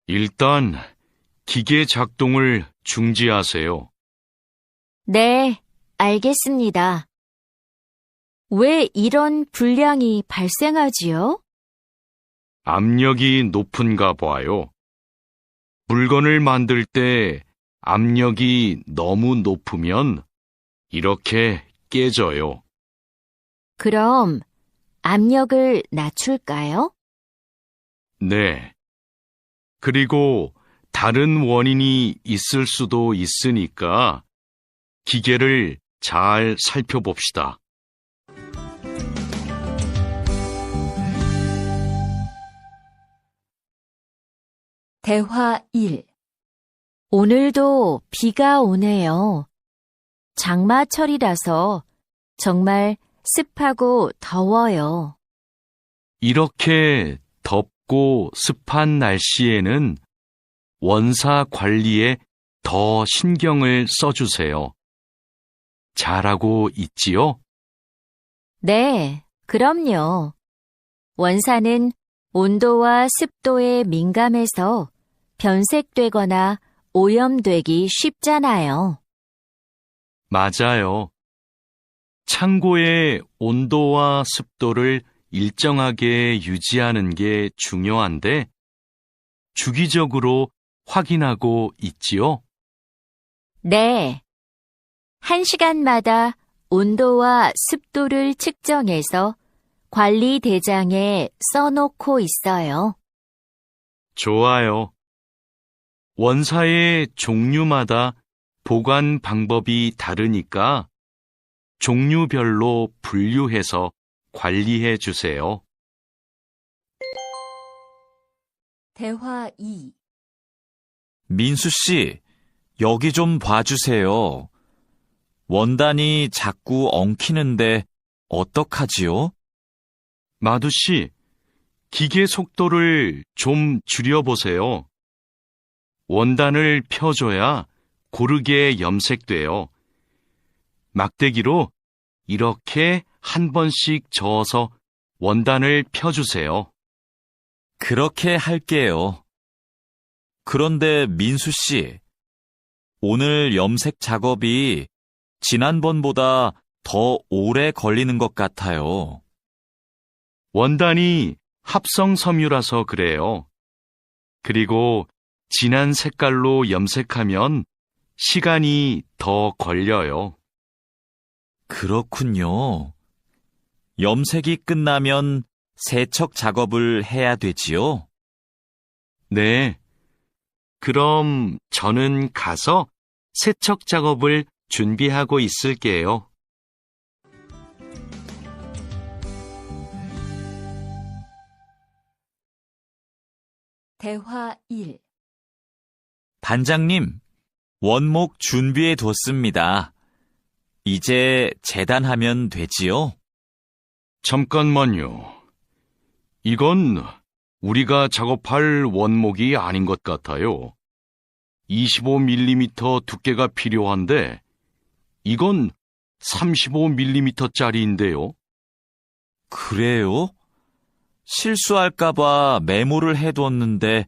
일단 기계 작동을 중지하세요. 네, 알겠습니다. 왜 이런 불량이 발생하지요? 압력이 높은가 봐요. 물건을 만들 때 압력이 너무 높으면 이렇게 깨져요. 그럼 압력을 낮출까요? 네. 그리고 다른 원인이 있을 수도 있으니까 기계를 잘 살펴봅시다. 대화 1. 오늘도 비가 오네요. 장마철이라서 정말 습하고 더워요. 이렇게 덥고 습한 날씨에는 원사 관리에 더 신경을 써주세요. 잘하고 있지요? 네, 그럼요. 원사는 온도와 습도에 민감해서 변색되거나 오염되기 쉽잖아요. 맞아요. 창고의 온도와 습도를 일정하게 유지하는 게 중요한데 주기적으로 확인하고 있지요? 네. 1시간마다 온도와 습도를 측정해서 관리 대장에 써놓고 있어요. 좋아요. 원사의 종류마다 보관 방법이 다르니까 종류별로 분류해서 관리해 주세요. 대화 2. 민수 씨, 여기 좀 봐주세요. 원단이 자꾸 엉키는데 어떡하지요? 마두 씨, 기계 속도를 좀 줄여보세요. 원단을 펴줘야 고르게 염색돼요. 막대기로 이렇게 한 번씩 저어서 원단을 펴주세요. 그렇게 할게요. 그런데 민수 씨, 오늘 염색 작업이 지난번보다 더 오래 걸리는 것 같아요. 원단이 합성 섬유라서 그래요. 그리고 진한 색깔로 염색하면 시간이 더 걸려요. 그렇군요. 염색이 끝나면 세척 작업을 해야 되지요? 네. 그럼 저는 가서 세척 작업을 준비하고 있을게요. 대화 1. 반장님, 원목 준비해 뒀습니다. 이제 재단하면 되지요? 잠깐만요. 이건 우리가 작업할 원목이 아닌 것 같아요. 25mm 두께가 필요한데 이건 35mm짜리인데요. 그래요? 실수할까봐 메모를 해뒀는데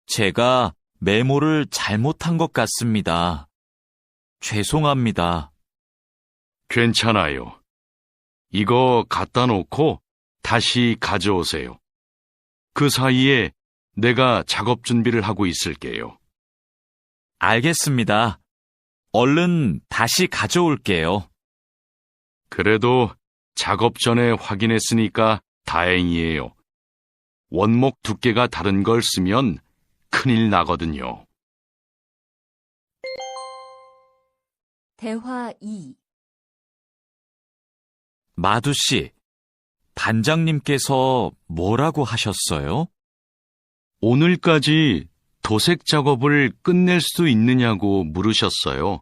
제가 메모를 잘못한 것 같습니다. 죄송합니다. 괜찮아요. 이거 갖다 놓고 다시 가져오세요. 그 사이에 내가 작업 준비를 하고 있을게요. 알겠습니다. 얼른 다시 가져올게요. 그래도 작업 전에 확인했으니까 다행이에요. 원목 두께가 다른 걸 쓰면 큰일 나거든요. 대화 2. 마두 씨, 반장님께서 뭐라고 하셨어요? 오늘까지 도색 작업을 끝낼 수 있느냐고 물으셨어요.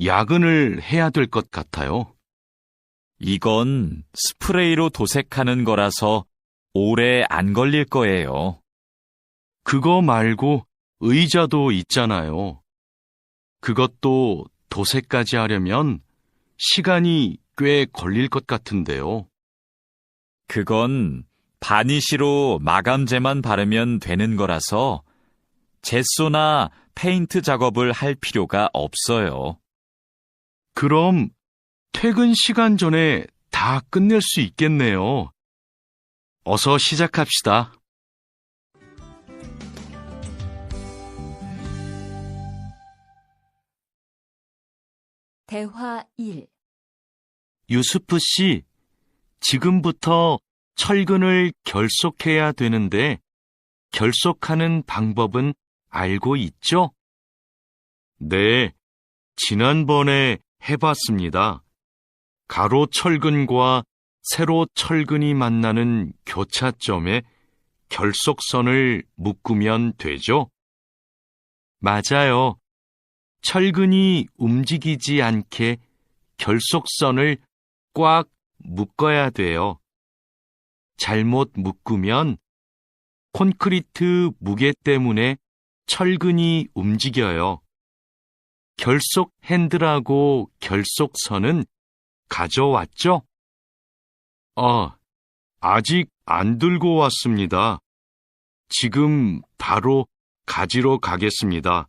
야근을 해야 될 것 같아요. 이건 스프레이로 도색하는 거라서 오래 안 걸릴 거예요. 그거 말고 의자도 있잖아요. 그것도 도색까지 하려면 시간이 꽤 걸릴 것 같은데요. 그건 바니쉬로 마감제만 바르면 되는 거라서 젯소나 페인트 작업을 할 필요가 없어요. 그럼 퇴근 시간 전에 다 끝낼 수 있겠네요. 어서 시작합시다. 대화 1. 유수프 씨, 지금부터 철근을 결속해야 되는데 결속하는 방법은 알고 있죠? 네, 지난번에 해봤습니다. 가로 철근과 세로 철근이 만나는 교차점에 결속선을 묶으면 되죠? 맞아요. 철근이 움직이지 않게 결속선을 꽉 묶어야 돼요. 잘못 묶으면 콘크리트 무게 때문에 철근이 움직여요. 결속 핸들하고 결속선은 가져왔죠? 아직 안 들고 왔습니다. 지금 바로 가지러 가겠습니다.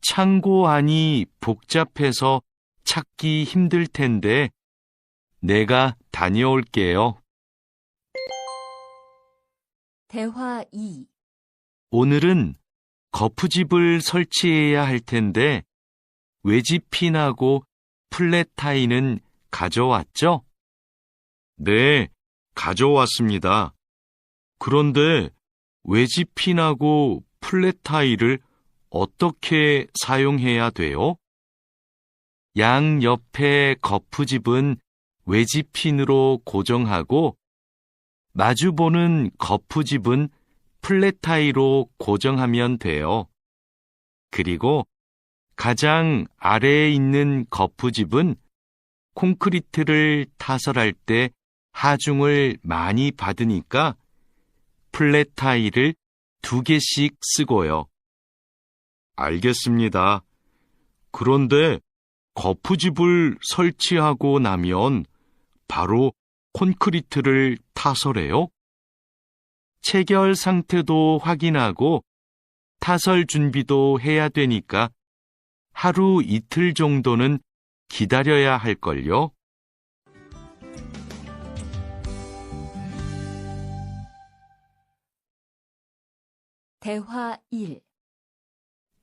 창고 안이 복잡해서 찾기 힘들 텐데 내가 다녀올게요. 대화 2. 오늘은 거푸집을 설치해야 할 텐데 외집핀하고 플랫타이는 가져왔죠? 네, 가져왔습니다. 그런데 외집핀하고 플랫타이를 어떻게 사용해야 돼요? 양 옆에 거푸집은 외집핀으로 고정하고 마주보는 거푸집은 플랫타이로 고정하면 돼요. 그리고 가장 아래에 있는 거푸집은 콘크리트를 타설할 때 하중을 많이 받으니까 플랫 타일을 2개씩 쓰고요. 알겠습니다. 그런데 거푸집을 설치하고 나면 바로 콘크리트를 타설해요? 체결 상태도 확인하고 타설 준비도 해야 되니까 하루 이틀 정도는 기다려야 할걸요? 대화 1.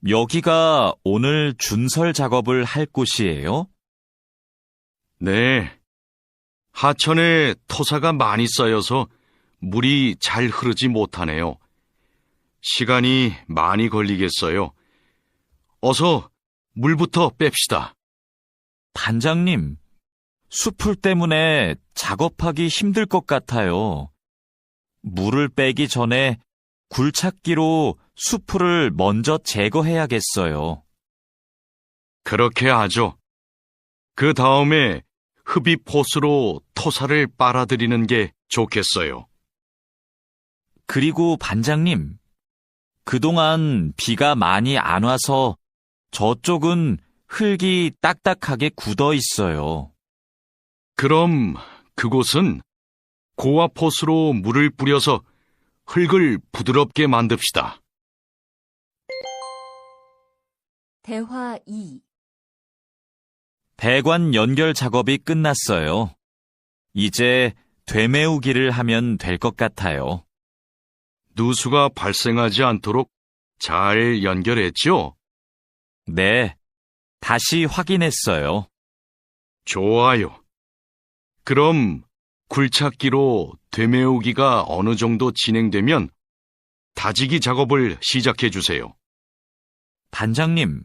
여기가 오늘 준설 작업을 할 곳이에요? 네. 하천에 토사가 많이 쌓여서 물이 잘 흐르지 못하네요. 시간이 많이 걸리겠어요. 어서 물부터 뺍시다. 반장님, 수풀 때문에 작업하기 힘들 것 같아요. 물을 빼기 전에 굴착기로 수풀을 먼저 제거해야겠어요. 그렇게 하죠. 그 다음에 흡입 호스로 토사를 빨아들이는 게 좋겠어요. 그리고 반장님, 그동안 비가 많이 안 와서 저쪽은 흙이 딱딱하게 굳어 있어요. 그럼 그곳은 고압 호스로 물을 뿌려서 흙을 부드럽게 만듭시다. 대화 2. 배관 연결 작업이 끝났어요. 이제 되메우기를 하면 될 것 같아요. 누수가 발생하지 않도록 잘 연결했죠? 네, 다시 확인했어요. 좋아요. 그럼 굴착기로 되메우기가 어느 정도 진행되면 다지기 작업을 시작해 주세요. 반장님,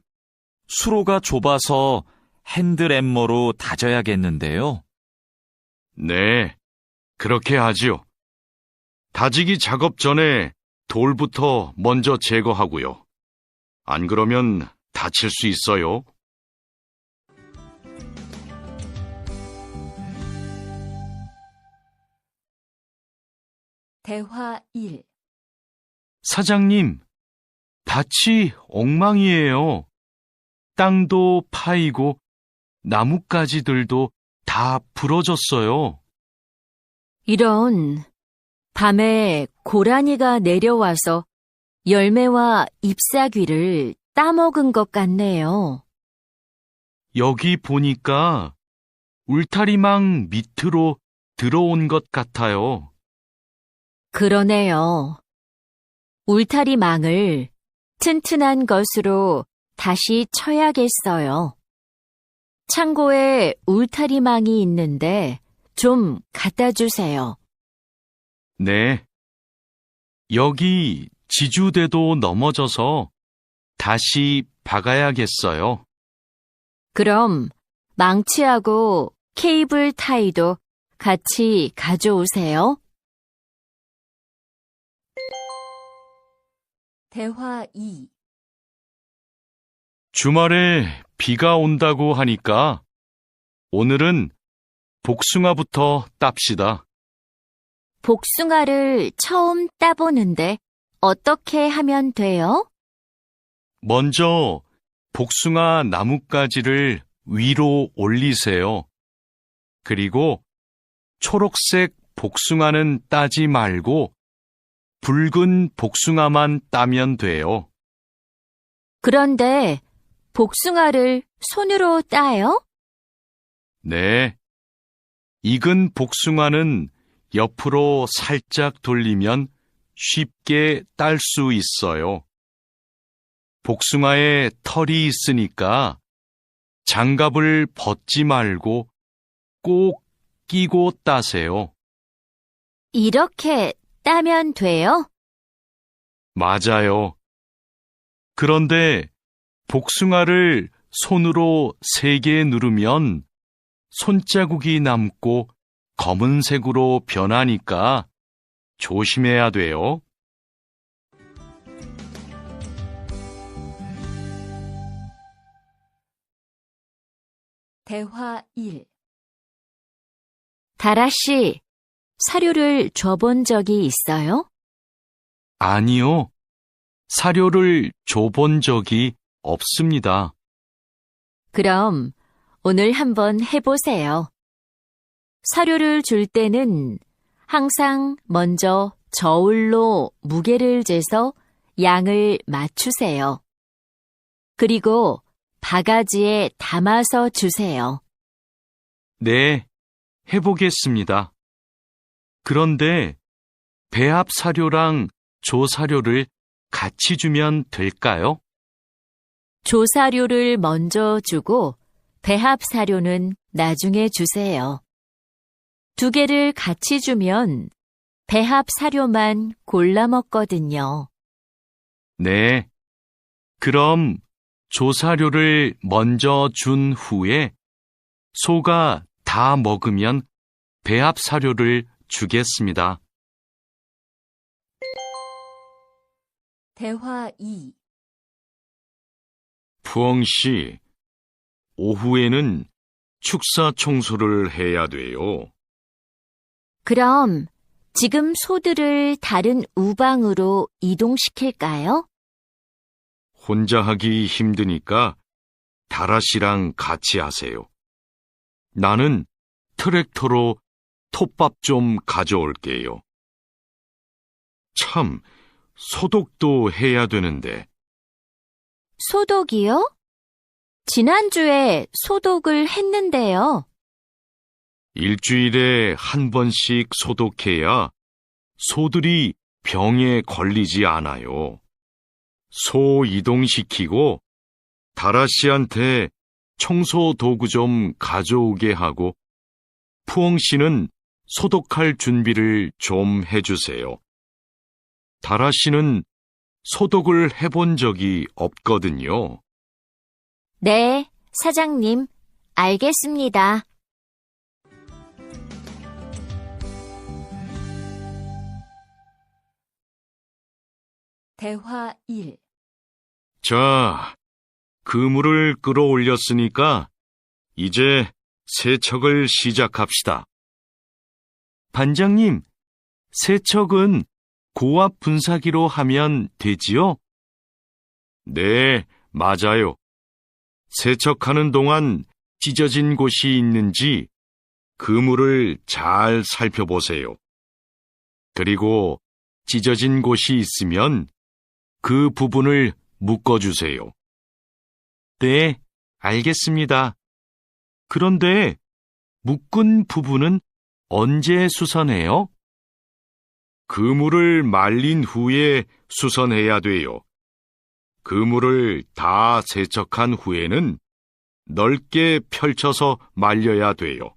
수로가 좁아서 핸드램머로 다져야겠는데요. 네, 그렇게 하지요. 다지기 작업 전에 돌부터 먼저 제거하고요. 안 그러면 다칠 수 있어요. 대화 1. 사장님, 밭이 엉망이에요. 땅도 파이고 나뭇가지들도 다 부러졌어요. 이런, 밤에 고라니가 내려와서 열매와 잎사귀를 따먹은 것 같네요. 여기 보니까 울타리망 밑으로 들어온 것 같아요. 그러네요. 울타리망을 튼튼한 것으로 다시 쳐야겠어요. 창고에 울타리망이 있는데 좀 갖다 주세요. 네. 여기 지주대도 넘어져서 다시 박아야겠어요. 그럼 망치하고 케이블 타이도 같이 가져오세요. 대화 2. 주말에 비가 온다고 하니까 오늘은 복숭아부터 땁시다. 복숭아를 처음 따보는데 어떻게 하면 돼요? 먼저 복숭아 나뭇가지를 위로 올리세요. 그리고 초록색 복숭아는 따지 말고 붉은 복숭아만 따면 돼요. 그런데 복숭아를 손으로 따요? 네. 익은 복숭아는 옆으로 살짝 돌리면 쉽게 딸 수 있어요. 복숭아에 털이 있으니까 장갑을 벗지 말고 꼭 끼고 따세요. 이렇게 따면 돼요? 맞아요. 그런데 복숭아를 손으로 세게 누르면 손자국이 남고 검은색으로 변하니까 조심해야 돼요. 대화 1. 다라 씨, 사료를 줘본 적이 있어요? 아니요. 사료를 줘본 적이 없습니다. 그럼 오늘 한번 해보세요. 사료를 줄 때는 항상 먼저 저울로 무게를 재서 양을 맞추세요. 그리고 바가지에 담아서 주세요. 네, 해보겠습니다. 그런데 배합 사료랑 조사료를 같이 주면 될까요? 조사료를 먼저 주고 배합 사료는 나중에 주세요. 두 개를 같이 주면 배합 사료만 골라 먹거든요. 네. 그럼 조사료를 먼저 준 후에 소가 다 먹으면 배합 사료를 주겠습니다. 대화 2. 푸엉 씨, 오후에는 축사 청소를 해야 돼요. 그럼 지금 소들을 다른 우방으로 이동시킬까요? 혼자 하기 힘드니까 다라 씨랑 같이 하세요. 나는 트랙터로 톱밥 좀 가져올게요. 참, 소독도 해야 되는데. 소독이요? 지난주에 소독을 했는데요. 일주일에 한 번씩 소독해야 소들이 병에 걸리지 않아요. 소 이동시키고 다라 씨한테 청소 도구 좀 가져오게 하고 푸엉 씨는 소독할 준비를 좀 해주세요. 다라 씨는 소독을 해본 적이 없거든요. 네, 사장님, 알겠습니다. 대화 1. 자, 그물을 끌어올렸으니까 이제 세척을 시작합시다. 반장님, 세척은 고압 분사기로 하면 되지요? 네, 맞아요. 세척하는 동안 찢어진 곳이 있는지 그물을 잘 살펴보세요. 그리고 찢어진 곳이 있으면 그 부분을 묶어주세요. 네, 알겠습니다. 그런데 묶은 부분은 언제 수선해요? 그물을 말린 후에 수선해야 돼요. 그물을 다 세척한 후에는 넓게 펼쳐서 말려야 돼요.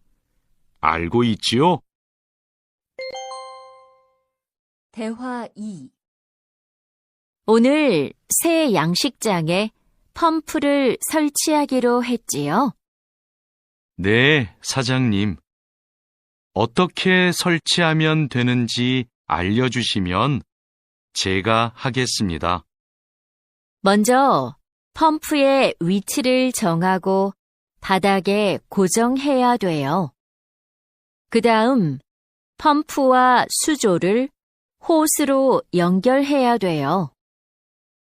알고 있지요? 대화 2. 오늘 새 양식장에 펌프를 설치하기로 했지요. 네, 사장님. 어떻게 설치하면 되는지 알려주시면 제가 하겠습니다. 먼저 펌프의 위치를 정하고 바닥에 고정해야 돼요. 그 다음 펌프와 수조를 호스로 연결해야 돼요.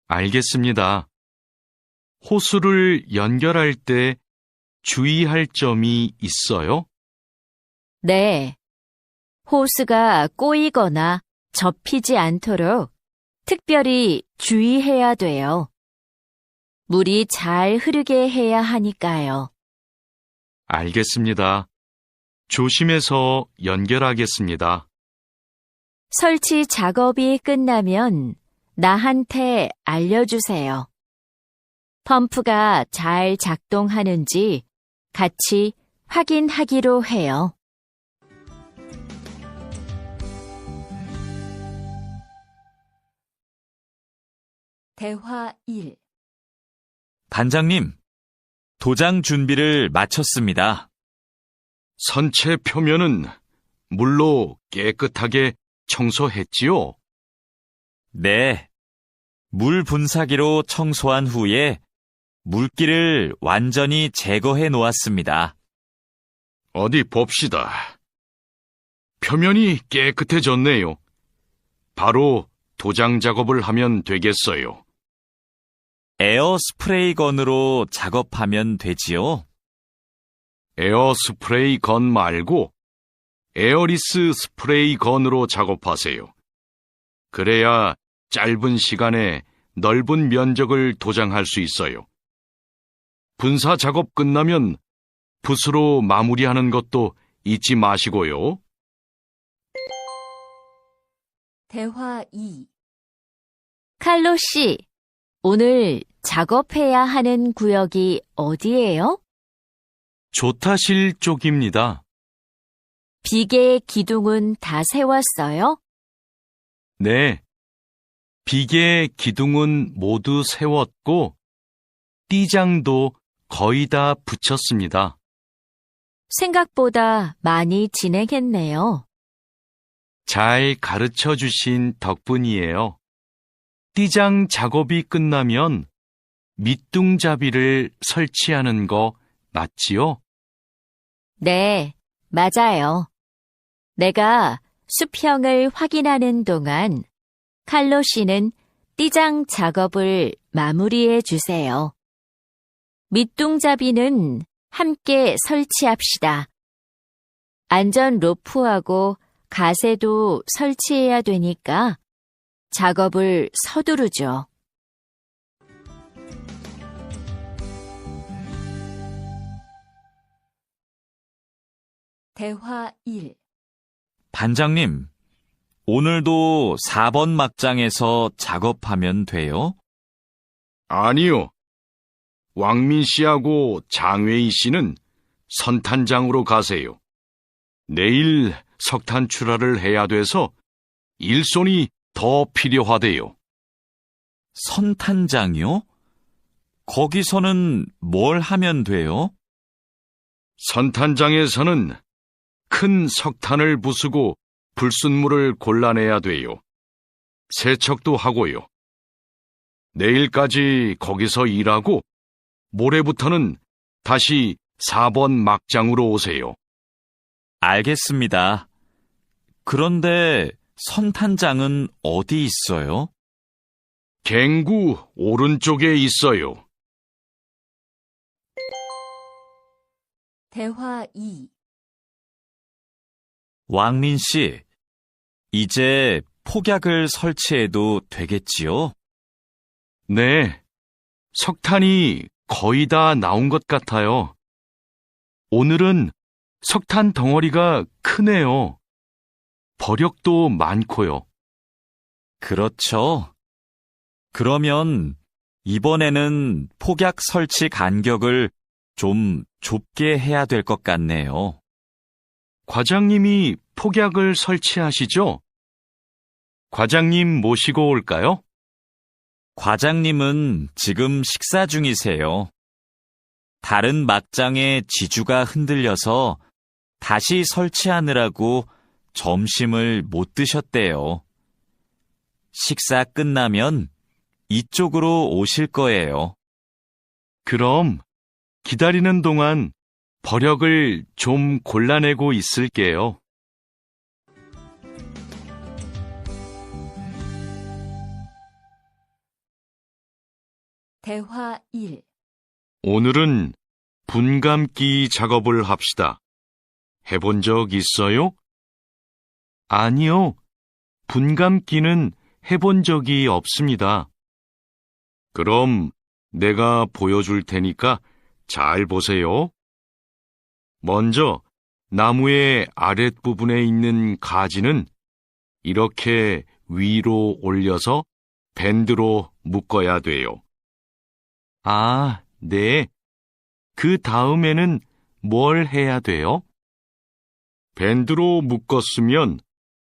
알겠습니다. 호스를 연결할 때 주의할 점이 있어요? 네. 호스가 꼬이거나 접히지 않도록 특별히 주의해야 돼요. 물이 잘 흐르게 해야 하니까요. 알겠습니다. 조심해서 연결하겠습니다. 설치 작업이 끝나면 나한테 알려주세요. 펌프가 잘 작동하는지 같이 확인하기로 해요. 대화 1. 반장님, 도장 준비를 마쳤습니다. 선체 표면은 물로 깨끗하게 청소했지요? 네. 물 분사기로 청소한 후에 물기를 완전히 제거해 놓았습니다. 어디 봅시다. 표면이 깨끗해졌네요. 바로 도장 작업을 하면 되겠어요. 에어 스프레이 건으로 작업하면 되지요? 에어 스프레이 건 말고 에어리스 스프레이 건으로 작업하세요. 그래야 짧은 시간에 넓은 면적을 도장할 수 있어요. 분사 작업 끝나면 붓으로 마무리하는 것도 잊지 마시고요. 대화 2. 칼로 씨, 오늘 작업해야 하는 구역이 어디예요? 조타실 쪽입니다. 비계 기둥은 다 세웠어요? 네. 비계 기둥은 모두 세웠고 띠장도 거의 다 붙였습니다. 생각보다 많이 진행했네요. 잘 가르쳐 주신 덕분이에요. 띠장 작업이 끝나면 밑둥잡이를 설치하는 거 맞지요? 네, 맞아요. 내가 수평을 확인하는 동안 칼로 씨는 띠장 작업을 마무리해 주세요. 밑둥잡이는 함께 설치합시다. 안전 로프하고 가세도 설치해야 되니까 작업을 서두르죠. 대화 1. 반장님, 오늘도 4번 막장에서 작업하면 돼요? 아니요. 왕민 씨하고 장웨이 씨는 선탄장으로 가세요. 내일 석탄 출하를 해야 돼서 일손이 더 필요하대요. 선탄장이요? 거기서는 뭘 하면 돼요? 선탄장에서는 큰 석탄을 부수고 불순물을 골라내야 돼요. 세척도 하고요. 내일까지 거기서 일하고 모레부터는 다시 4번 막장으로 오세요. 알겠습니다. 그런데 선탄장은 어디 있어요? 갱구 오른쪽에 있어요. 대화 2. 왕민 씨, 이제 폭약을 설치해도 되겠지요? 네, 석탄이 거의 다 나온 것 같아요. 오늘은 석탄 덩어리가 크네요. 버력도 많고요. 그렇죠. 그러면 이번에는 폭약 설치 간격을 좀 좁게 해야 될 것 같네요. 과장님이 폭약을 설치하시죠? 과장님 모시고 올까요? 과장님은 지금 식사 중이세요. 다른 막장의 지주가 흔들려서 다시 설치하느라고 점심을 못 드셨대요. 식사 끝나면 이쪽으로 오실 거예요. 그럼 기다리는 동안 버력을 좀 골라내고 있을게요. 대화 1. 오늘은 분감기 작업을 합시다. 해본 적 있어요? 아니요. 분감기는 해본 적이 없습니다. 그럼 내가 보여줄 테니까 잘 보세요. 먼저 나무의 아랫부분에 있는 가지는 이렇게 위로 올려서 밴드로 묶어야 돼요. 아, 네. 그 다음에는 뭘 해야 돼요? 밴드로 묶었으면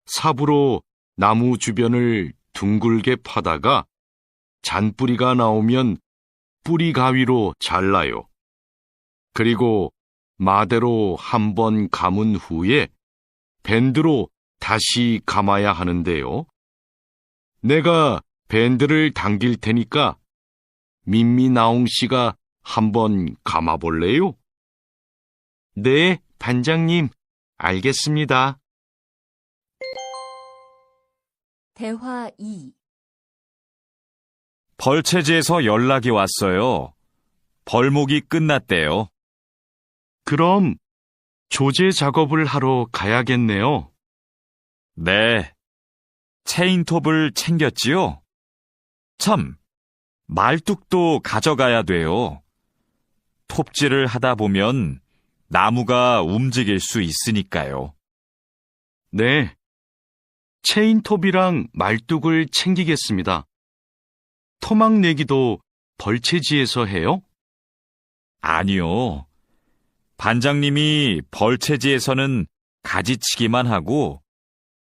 삽으로 나무 주변을 둥글게 파다가 잔뿌리가 나오면 뿌리 가위로 잘라요. 그리고 마대로 한번 감은 후에 밴드로 다시 감아야 하는데요. 내가 밴드를 당길 테니까 민미나옹 씨가 한번 감아볼래요? 네, 반장님, 알겠습니다. 대화 2. 벌채지에서 연락이 왔어요. 벌목이 끝났대요. 그럼 조제 작업을 하러 가야겠네요. 네. 체인톱을 챙겼지요? 참, 말뚝도 가져가야 돼요. 톱질을 하다 보면 나무가 움직일 수 있으니까요. 네. 체인톱이랑 말뚝을 챙기겠습니다. 토막 내기도 벌채지에서 해요? 아니요. 반장님이 벌채지에서는 가지치기만 하고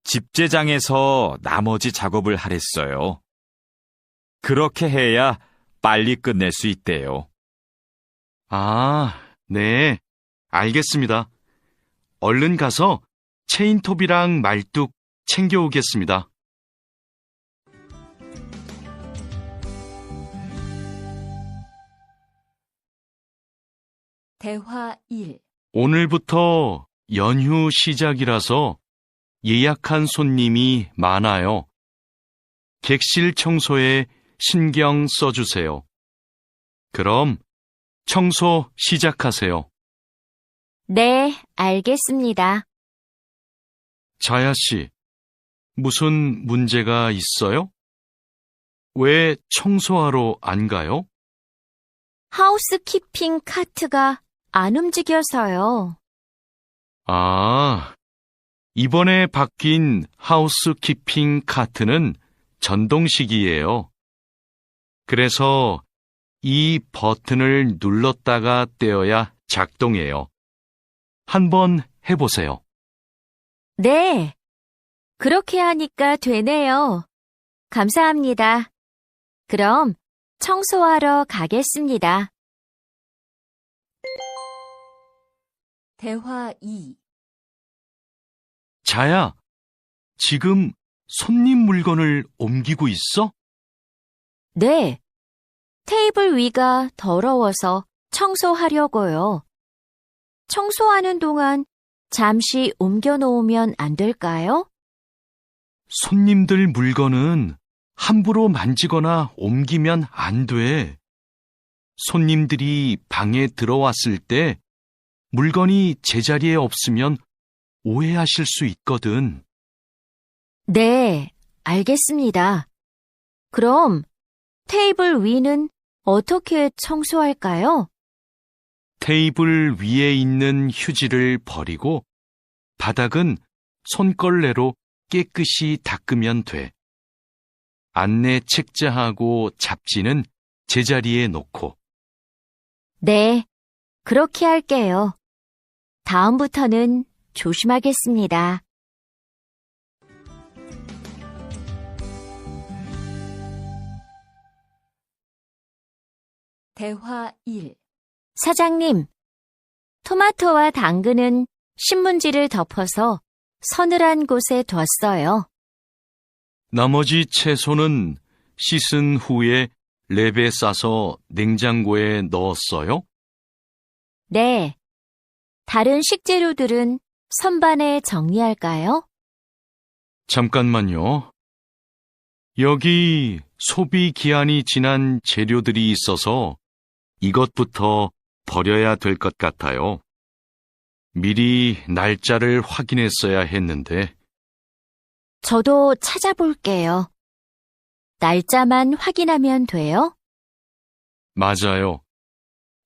집재장에서 나머지 작업을 하랬어요. 그렇게 해야 빨리 끝낼 수 있대요. 아, 네. 알겠습니다. 얼른 가서 체인톱이랑 말뚝 챙겨오겠습니다. 대화 1. 오늘부터 연휴 시작이라서 예약한 손님이 많아요. 객실 청소에 신경 써주세요. 그럼 청소 시작하세요. 네, 알겠습니다. 자야 씨, 무슨 문제가 있어요? 왜 청소하러 안 가요? 하우스키핑 카트가 안 움직여서요. 아, 이번에 바뀐 하우스키핑 카트는 전동식이에요. 그래서 이 버튼을 눌렀다가 떼어야 작동해요. 한번 해보세요. 네, 그렇게 하니까 되네요. 감사합니다. 그럼 청소하러 가겠습니다. 대화 2. 자야, 지금 손님 물건을 옮기고 있어? 네, 테이블 위가 더러워서 청소하려고요. 청소하는 동안 잠시 옮겨 놓으면 안 될까요? 손님들 물건은 함부로 만지거나 옮기면 안 돼. 손님들이 방에 들어왔을 때 물건이 제자리에 없으면 오해하실 수 있거든. 네, 알겠습니다. 그럼 테이블 위는 어떻게 청소할까요? 테이블 위에 있는 휴지를 버리고 바닥은 손걸레로 깨끗이 닦으면 돼. 안내 책자하고 잡지는 제자리에 놓고. 네, 그렇게 할게요. 다음부터는 조심하겠습니다. 대화 1. 사장님, 토마토와 당근은 신문지를 덮어서 서늘한 곳에 뒀어요. 나머지 채소는 씻은 후에 랩에 싸서 냉장고에 넣었어요? 네. 다른 식재료들은 선반에 정리할까요? 잠깐만요. 여기 소비 기한이 지난 재료들이 있어서 이것부터 버려야 될 것 같아요. 미리 날짜를 확인했어야 했는데. 저도 찾아볼게요. 날짜만 확인하면 돼요? 맞아요.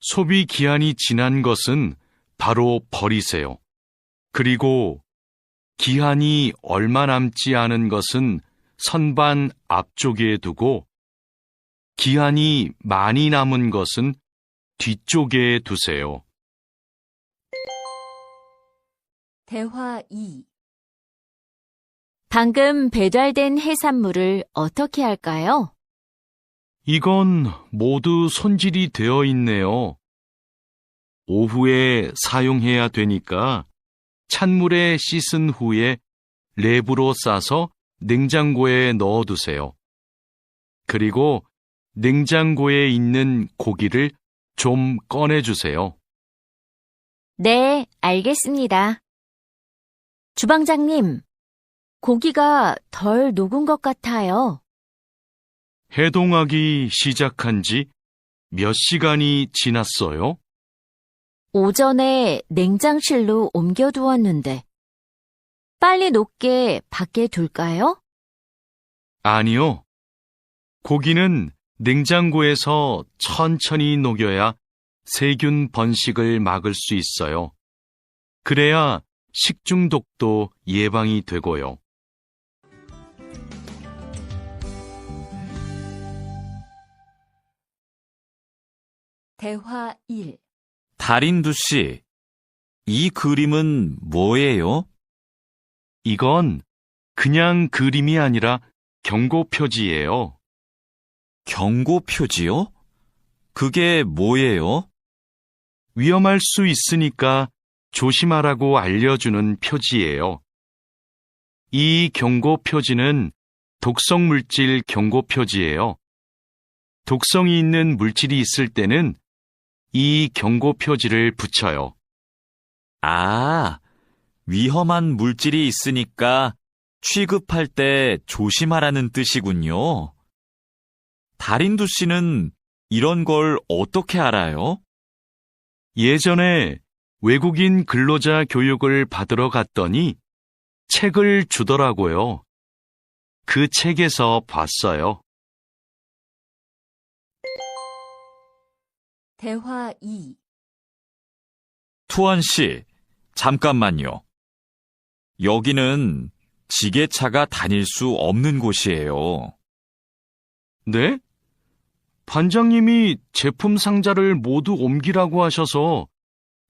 소비 기한이 지난 것은 바로 버리세요. 그리고 기한이 얼마 남지 않은 것은 선반 앞쪽에 두고 기한이 많이 남은 것은 뒤쪽에 두세요. 대화 2. 방금 배달된 해산물을 어떻게 할까요? 이건 모두 손질이 되어 있네요. 오후에 사용해야 되니까 찬물에 씻은 후에 랩으로 싸서 냉장고에 넣어두세요. 그리고 냉장고에 있는 고기를 좀 꺼내주세요. 네, 알겠습니다. 주방장님, 고기가 덜 녹은 것 같아요. 해동하기 시작한 지 몇 시간이 지났어요? 오전에 냉장실로 옮겨두었는데 빨리 녹게 밖에 둘까요? 아니요. 고기는 냉장고에서 천천히 녹여야 세균 번식을 막을 수 있어요. 그래야 식중독도 예방이 되고요. 대화 1. 달인두 씨, 이 그림은 뭐예요? 이건 그냥 그림이 아니라 경고 표지예요. 경고 표지요? 그게 뭐예요? 위험할 수 있으니까 조심하라고 알려주는 표지예요. 이 경고 표지는 독성 물질 경고 표지예요. 독성이 있는 물질이 있을 때는 이 경고 표지를 붙여요. 아, 위험한 물질이 있으니까 취급할 때 조심하라는 뜻이군요. 달인두 씨는 이런 걸 어떻게 알아요? 예전에 외국인 근로자 교육을 받으러 갔더니 책을 주더라고요. 그 책에서 봤어요. 대화 2. 투원 씨, 잠깐만요. 여기는 지게차가 다닐 수 없는 곳이에요. 네? 반장님이 제품 상자를 모두 옮기라고 하셔서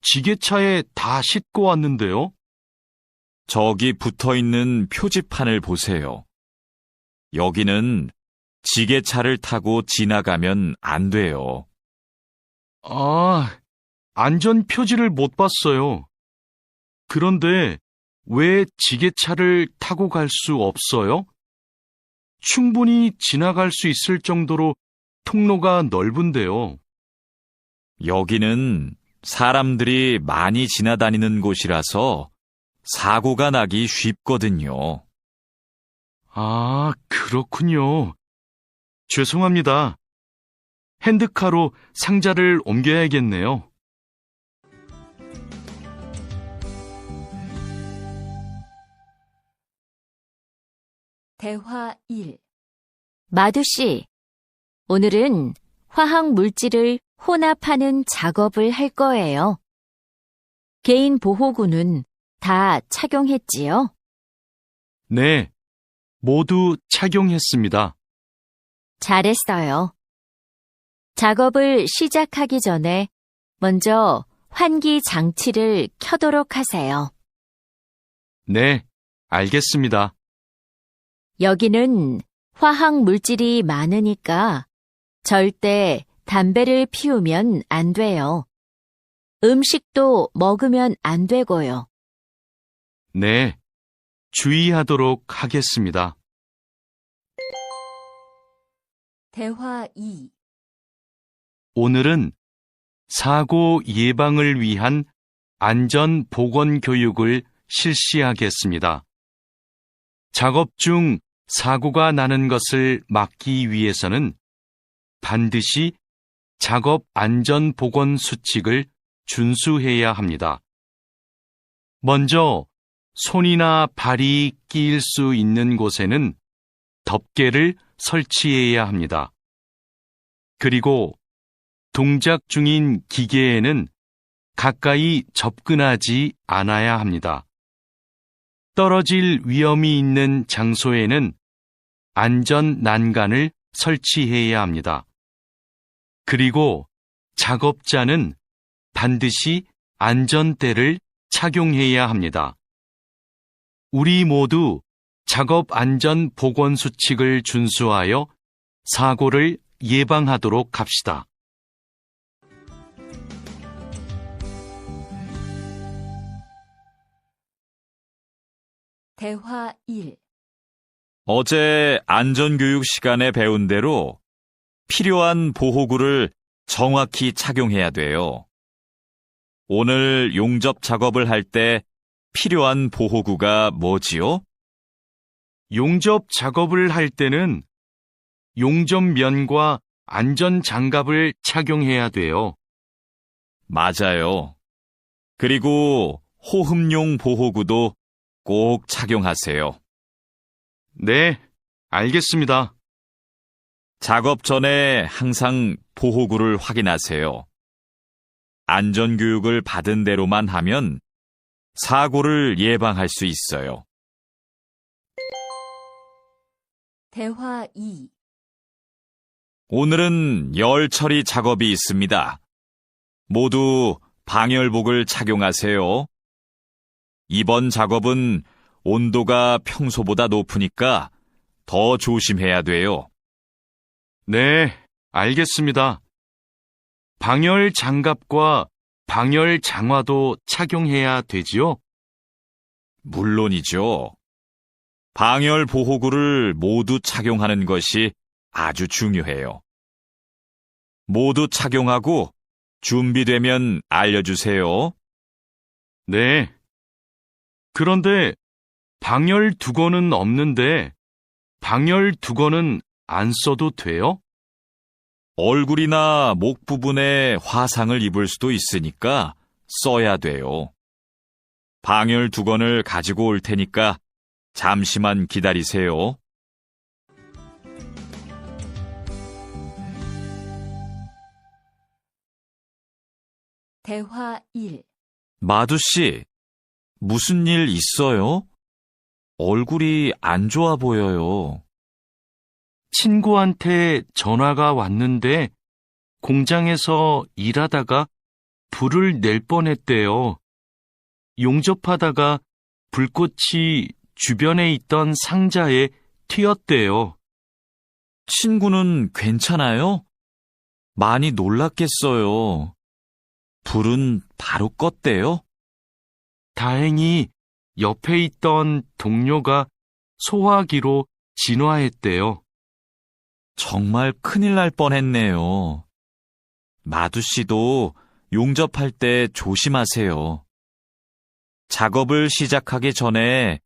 지게차에 다 싣고 왔는데요. 저기 붙어 있는 표지판을 보세요. 여기는 지게차를 타고 지나가면 안 돼요. 아, 안전 표지를 못 봤어요. 그런데 왜 지게차를 타고 갈 수 없어요? 충분히 지나갈 수 있을 정도로 통로가 넓은데요. 여기는 사람들이 많이 지나다니는 곳이라서 사고가 나기 쉽거든요. 아, 그렇군요. 죄송합니다. 핸드카로 상자를 옮겨야겠네요. 대화 1. 마두 씨, 오늘은 화학 물질을 혼합하는 작업을 할 거예요. 개인 보호구는 다 착용했지요? 네, 모두 착용했습니다. 잘했어요. 작업을 시작하기 전에 먼저 환기 장치를 켜도록 하세요. 네, 알겠습니다. 여기는 화학 물질이 많으니까 절대 담배를 피우면 안 돼요. 음식도 먹으면 안 되고요. 네, 주의하도록 하겠습니다. 대화 2. 오늘은 사고 예방을 위한 안전 보건 교육을 실시하겠습니다. 작업 중 사고가 나는 것을 막기 위해서는 반드시 작업 안전 보건 수칙을 준수해야 합니다. 먼저 손이나 발이 끼일 수 있는 곳에는 덮개를 설치해야 합니다. 그리고 동작 중인 기계에는 가까이 접근하지 않아야 합니다. 떨어질 위험이 있는 장소에는 안전 난간을 설치해야 합니다. 그리고 작업자는 반드시 안전대를 착용해야 합니다. 우리 모두 작업 안전 보건 수칙을 준수하여 사고를 예방하도록 합시다. 대화 1. 어제 안전교육 시간에 배운 대로 필요한 보호구를 정확히 착용해야 돼요. 오늘 용접 작업을 할 때 필요한 보호구가 뭐지요? 용접 작업을 할 때는 용접면과 안전장갑을 착용해야 돼요. 맞아요. 그리고 호흡용 보호구도 꼭 착용하세요. 네, 알겠습니다. 작업 전에 항상 보호구를 확인하세요. 안전교육을 받은 대로만 하면 사고를 예방할 수 있어요. 대화 2. 오늘은 열 처리 작업이 있습니다. 모두 방열복을 착용하세요. 이번 작업은 온도가 평소보다 높으니까 더 조심해야 돼요. 네, 알겠습니다. 방열 장갑과 방열 장화도 착용해야 되지요? 물론이죠. 방열 보호구를 모두 착용하는 것이 아주 중요해요. 모두 착용하고 준비되면 알려주세요. 네. 그런데 방열 두건은 없는데 방열 두건은 안 써도 돼요? 얼굴이나 목 부분에 화상을 입을 수도 있으니까 써야 돼요. 방열 두건을 가지고 올 테니까 잠시만 기다리세요. 대화 1. 마두 씨, 무슨 일 있어요? 얼굴이 안 좋아 보여요. 친구한테 전화가 왔는데 공장에서 일하다가 불을 낼 뻔했대요. 용접하다가 불꽃이 주변에 있던 상자에 튀었대요. 친구는 괜찮아요? 많이 놀랐겠어요. 불은 바로 껐대요? 다행히 옆에 있던 동료가 소화기로 진화했대요. 정말 큰일 날 뻔했네요. 마두 씨도 용접할 때 조심하세요. 작업을 시작하기 전에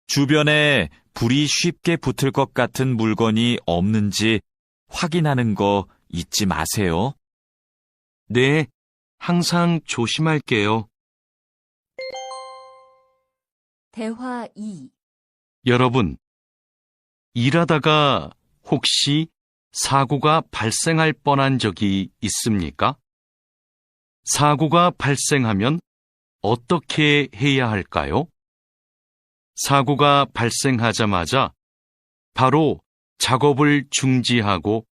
주변에 불이 쉽게 붙을 것 같은 물건이 없는지 확인하는 거 잊지 마세요. 네, 항상 조심할게요. 대화 2. 여러분, 일하다가 혹시 사고가 발생할 뻔한 적이 있습니까? 사고가 발생하면 어떻게 해야 할까요? 사고가 발생하자마자 바로 작업을 중지하고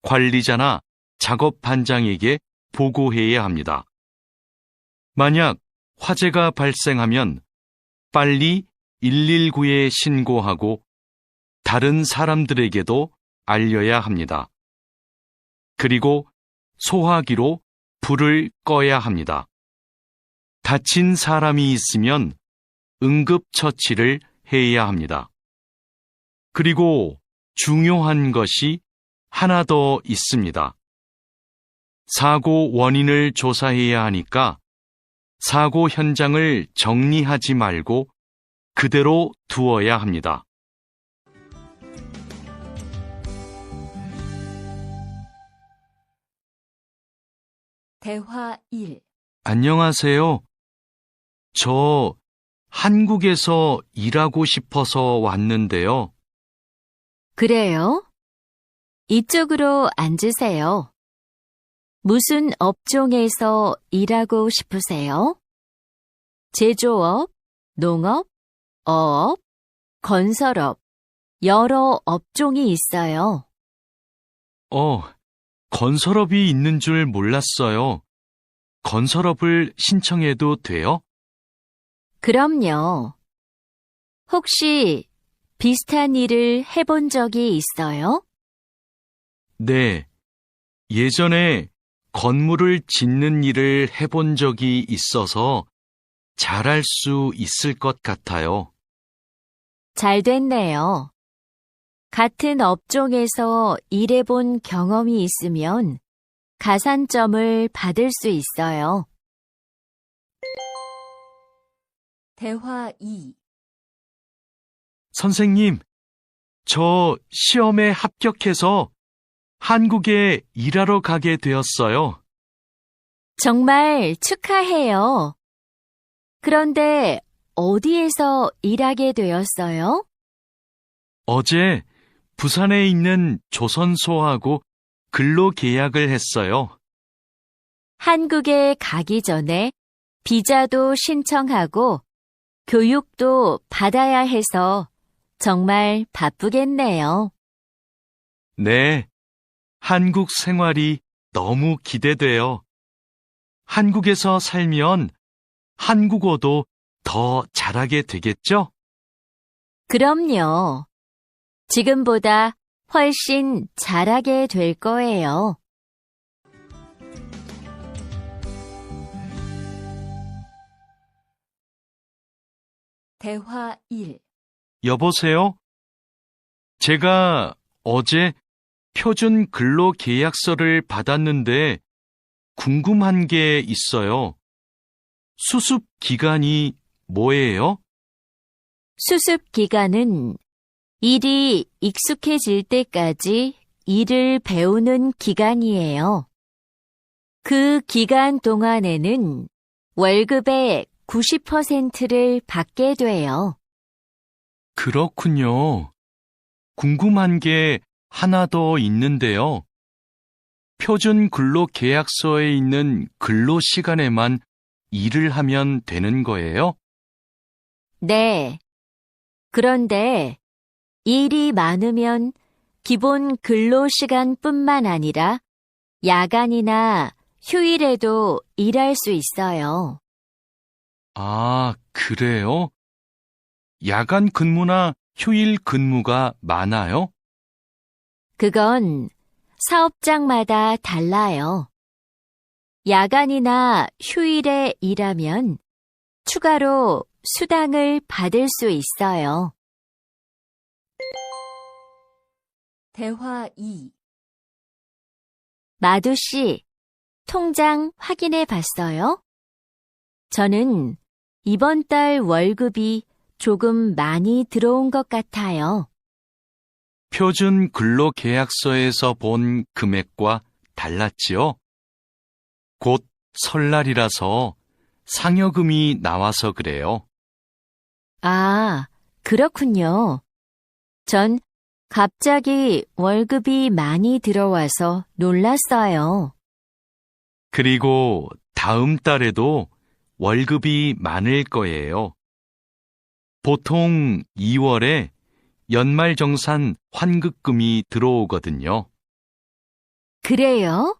관리자나 작업 반장에게 보고해야 합니다. 만약 화재가 발생하면 빨리 119에 신고하고 다른 사람들에게도 알려야 합니다. 그리고 소화기로 불을 꺼야 합니다. 다친 사람이 있으면 응급처치를 해야 합니다. 그리고 중요한 것이 하나 더 있습니다. 사고 원인을 조사해야 하니까 사고 현장을 정리하지 말고 그대로 두어야 합니다. 대화 1. 안녕하세요. 저 한국에서 일하고 싶어서 왔는데요. 그래요? 이쪽으로 앉으세요. 무슨 업종에서 일하고 싶으세요? 제조업, 농업, 어업, 건설업, 여러 업종이 있어요. 건설업이 있는 줄 몰랐어요. 건설업을 신청해도 돼요? 그럼요. 혹시 비슷한 일을 해본 적이 있어요? 네. 예전에 건물을 짓는 일을 해본 적이 있어서 잘할 수 있을 것 같아요. 잘 됐네요. 같은 업종에서 일해본 경험이 있으면 가산점을 받을 수 있어요. 대화 2. 선생님, 저 시험에 합격해서 한국에 일하러 가게 되었어요. 정말 축하해요. 그런데 어디에서 일하게 되었어요? 어제 부산에 있는 조선소하고 근로 계약을 했어요. 한국에 가기 전에 비자도 신청하고 교육도 받아야 해서 정말 바쁘겠네요. 네, 한국 생활이 너무 기대돼요. 한국에서 살면 한국어도 더 잘하게 되겠죠? 그럼요. 지금보다 훨씬 잘하게 될 거예요. 대화 1. 여보세요? 제가 어제 표준 근로 계약서를 받았는데 궁금한 게 있어요. 수습 기간이 뭐예요? 수습 기간은 일이 익숙해질 때까지 일을 배우는 기간이에요. 그 기간 동안에는 월급의 90%를 받게 돼요. 그렇군요. 궁금한 게 하나 더 있는데요. 표준 근로 계약서에 있는 근로 시간에만 일을 하면 되는 거예요? 네. 그런데 일이 많으면 기본 근로 시간뿐만 아니라 야간이나 휴일에도 일할 수 있어요. 아, 그래요? 야간 근무나 휴일 근무가 많아요? 그건 사업장마다 달라요. 야간이나 휴일에 일하면 추가로 수당을 받을 수 있어요. 대화 2. 마두 씨, 통장 확인해 봤어요? 저는 이번 달 월급이 조금 많이 들어온 것 같아요. 표준 근로 계약서에서 본 금액과 달랐지요? 곧 설날이라서 상여금이 나와서 그래요. 아, 그렇군요. 전 갑자기 월급이 많이 들어와서 놀랐어요. 그리고 다음 달에도 월급이 많을 거예요. 보통 2월에 연말정산 환급금이 들어오거든요. 그래요?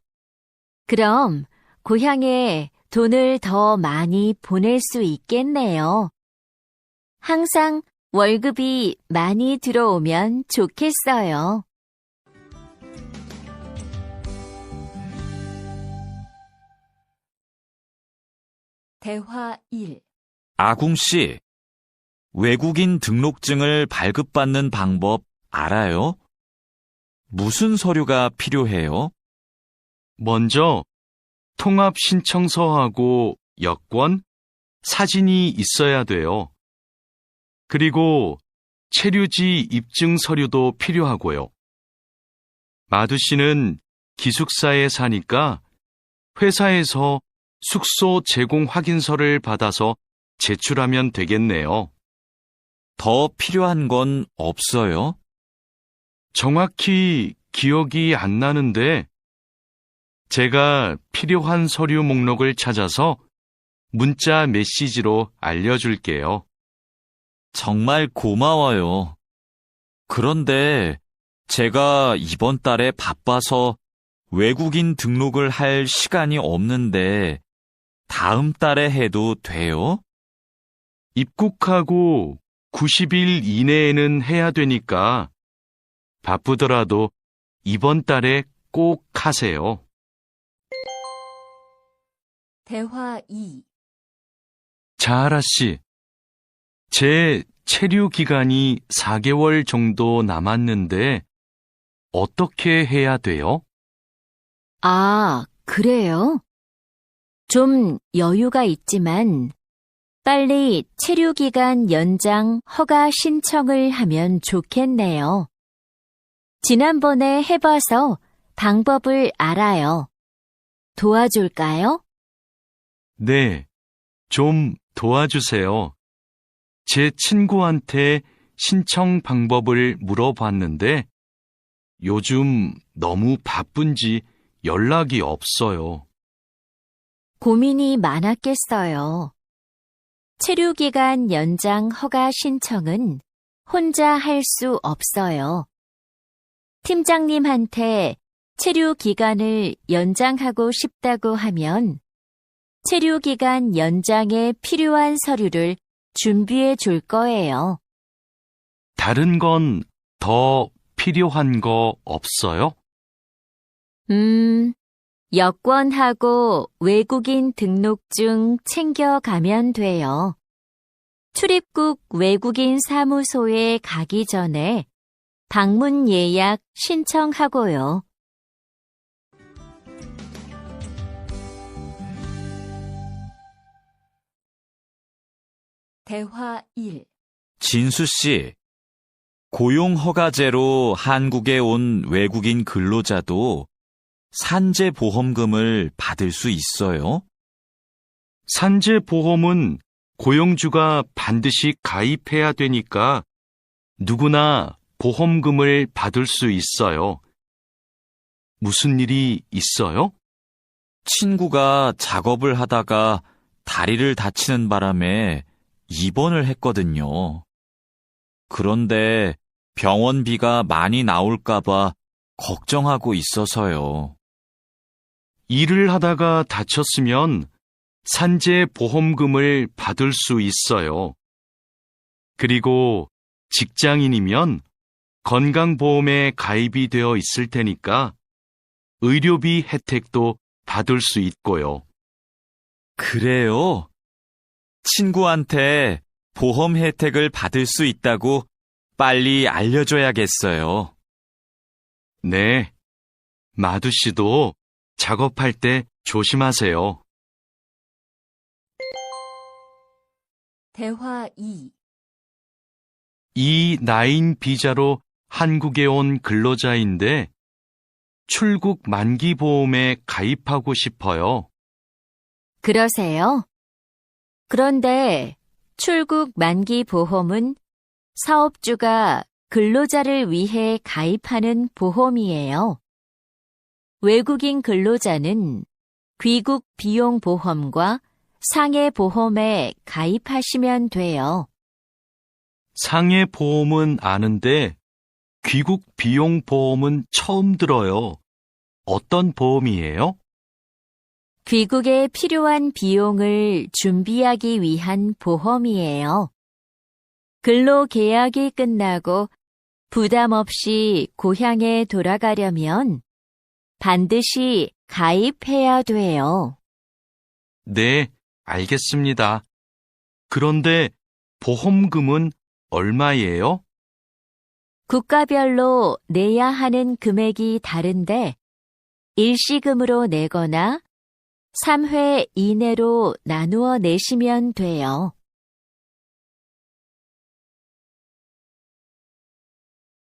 그럼 고향에 돈을 더 많이 보낼 수 있겠네요. 항상 월급이 많이 들어오면 좋겠어요. 대화 1. 아궁 씨, 외국인 등록증을 발급받는 방법 알아요? 무슨 서류가 필요해요? 먼저 통합신청서하고 여권, 사진이 있어야 돼요. 그리고 체류지 입증 서류도 필요하고요. 마두 씨는 기숙사에 사니까 회사에서 숙소 제공 확인서를 받아서 제출하면 되겠네요. 더 필요한 건 없어요? 정확히 기억이 안 나는데 제가 필요한 서류 목록을 찾아서 문자 메시지로 알려줄게요. 정말 고마워요. 그런데 제가 이번 달에 바빠서 외국인 등록을 할 시간이 없는데 다음 달에 해도 돼요? 입국하고 90일 이내에는 해야 되니까 바쁘더라도 이번 달에 꼭 하세요. 대화 2. 자하라 씨, 제 체류 기간이 4개월 정도 남았는데 어떻게 해야 돼요? 아, 그래요? 좀 여유가 있지만 빨리 체류기간 연장 허가 신청을 하면 좋겠네요. 지난번에 해봐서 방법을 알아요. 도와줄까요? 네, 좀 도와주세요. 제 친구한테 신청 방법을 물어봤는데 요즘 너무 바쁜지 연락이 없어요. 고민이 많았겠어요. 체류기간 연장 허가 신청은 혼자 할 수 없어요. 팀장님한테 체류 기간을 연장하고 싶다고 하면 체류 기간 연장에 필요한 서류를 준비해 줄 거예요. 다른 건 더 필요한 거 없어요? 여권하고 외국인 등록증 챙겨가면 돼요. 출입국 외국인 사무소에 가기 전에 방문 예약 신청하고요. 대화 1. 진수 씨, 고용허가제로 한국에 온 외국인 근로자도 산재보험금을 받을 수 있어요? 산재보험은 고용주가 반드시 가입해야 되니까 누구나 보험금을 받을 수 있어요. 무슨 일이 있어요? 친구가 작업을 하다가 다리를 다치는 바람에 입원을 했거든요. 그런데 병원비가 많이 나올까봐 걱정하고 있어서요. 일을 하다가 다쳤으면 산재보험금을 받을 수 있어요. 그리고 직장인이면 건강보험에 가입이 되어 있을 테니까 의료비 혜택도 받을 수 있고요. 그래요? 친구한테 보험 혜택을 받을 수 있다고 빨리 알려줘야겠어요. 네, 마두 씨도 작업할 때 조심하세요. 대화 2. E9 비자로 한국에 온 근로자인데 출국 만기 보험에 가입하고 싶어요. 그러세요? 그런데 출국 만기 보험은 사업주가 근로자를 위해 가입하는 보험이에요. 외국인 근로자는 귀국 비용 보험과 상해 보험에 가입하시면 돼요. 상해 보험은 아는데 귀국 비용 보험은 처음 들어요. 어떤 보험이에요? 귀국에 필요한 비용을 준비하기 위한 보험이에요. 근로 계약이 끝나고 부담 없이 고향에 돌아가려면 반드시 가입해야 돼요. 네, 알겠습니다. 그런데 보험금은 얼마예요? 국가별로 내야 하는 금액이 다른데 일시금으로 내거나 3회 이내로 나누어 내시면 돼요.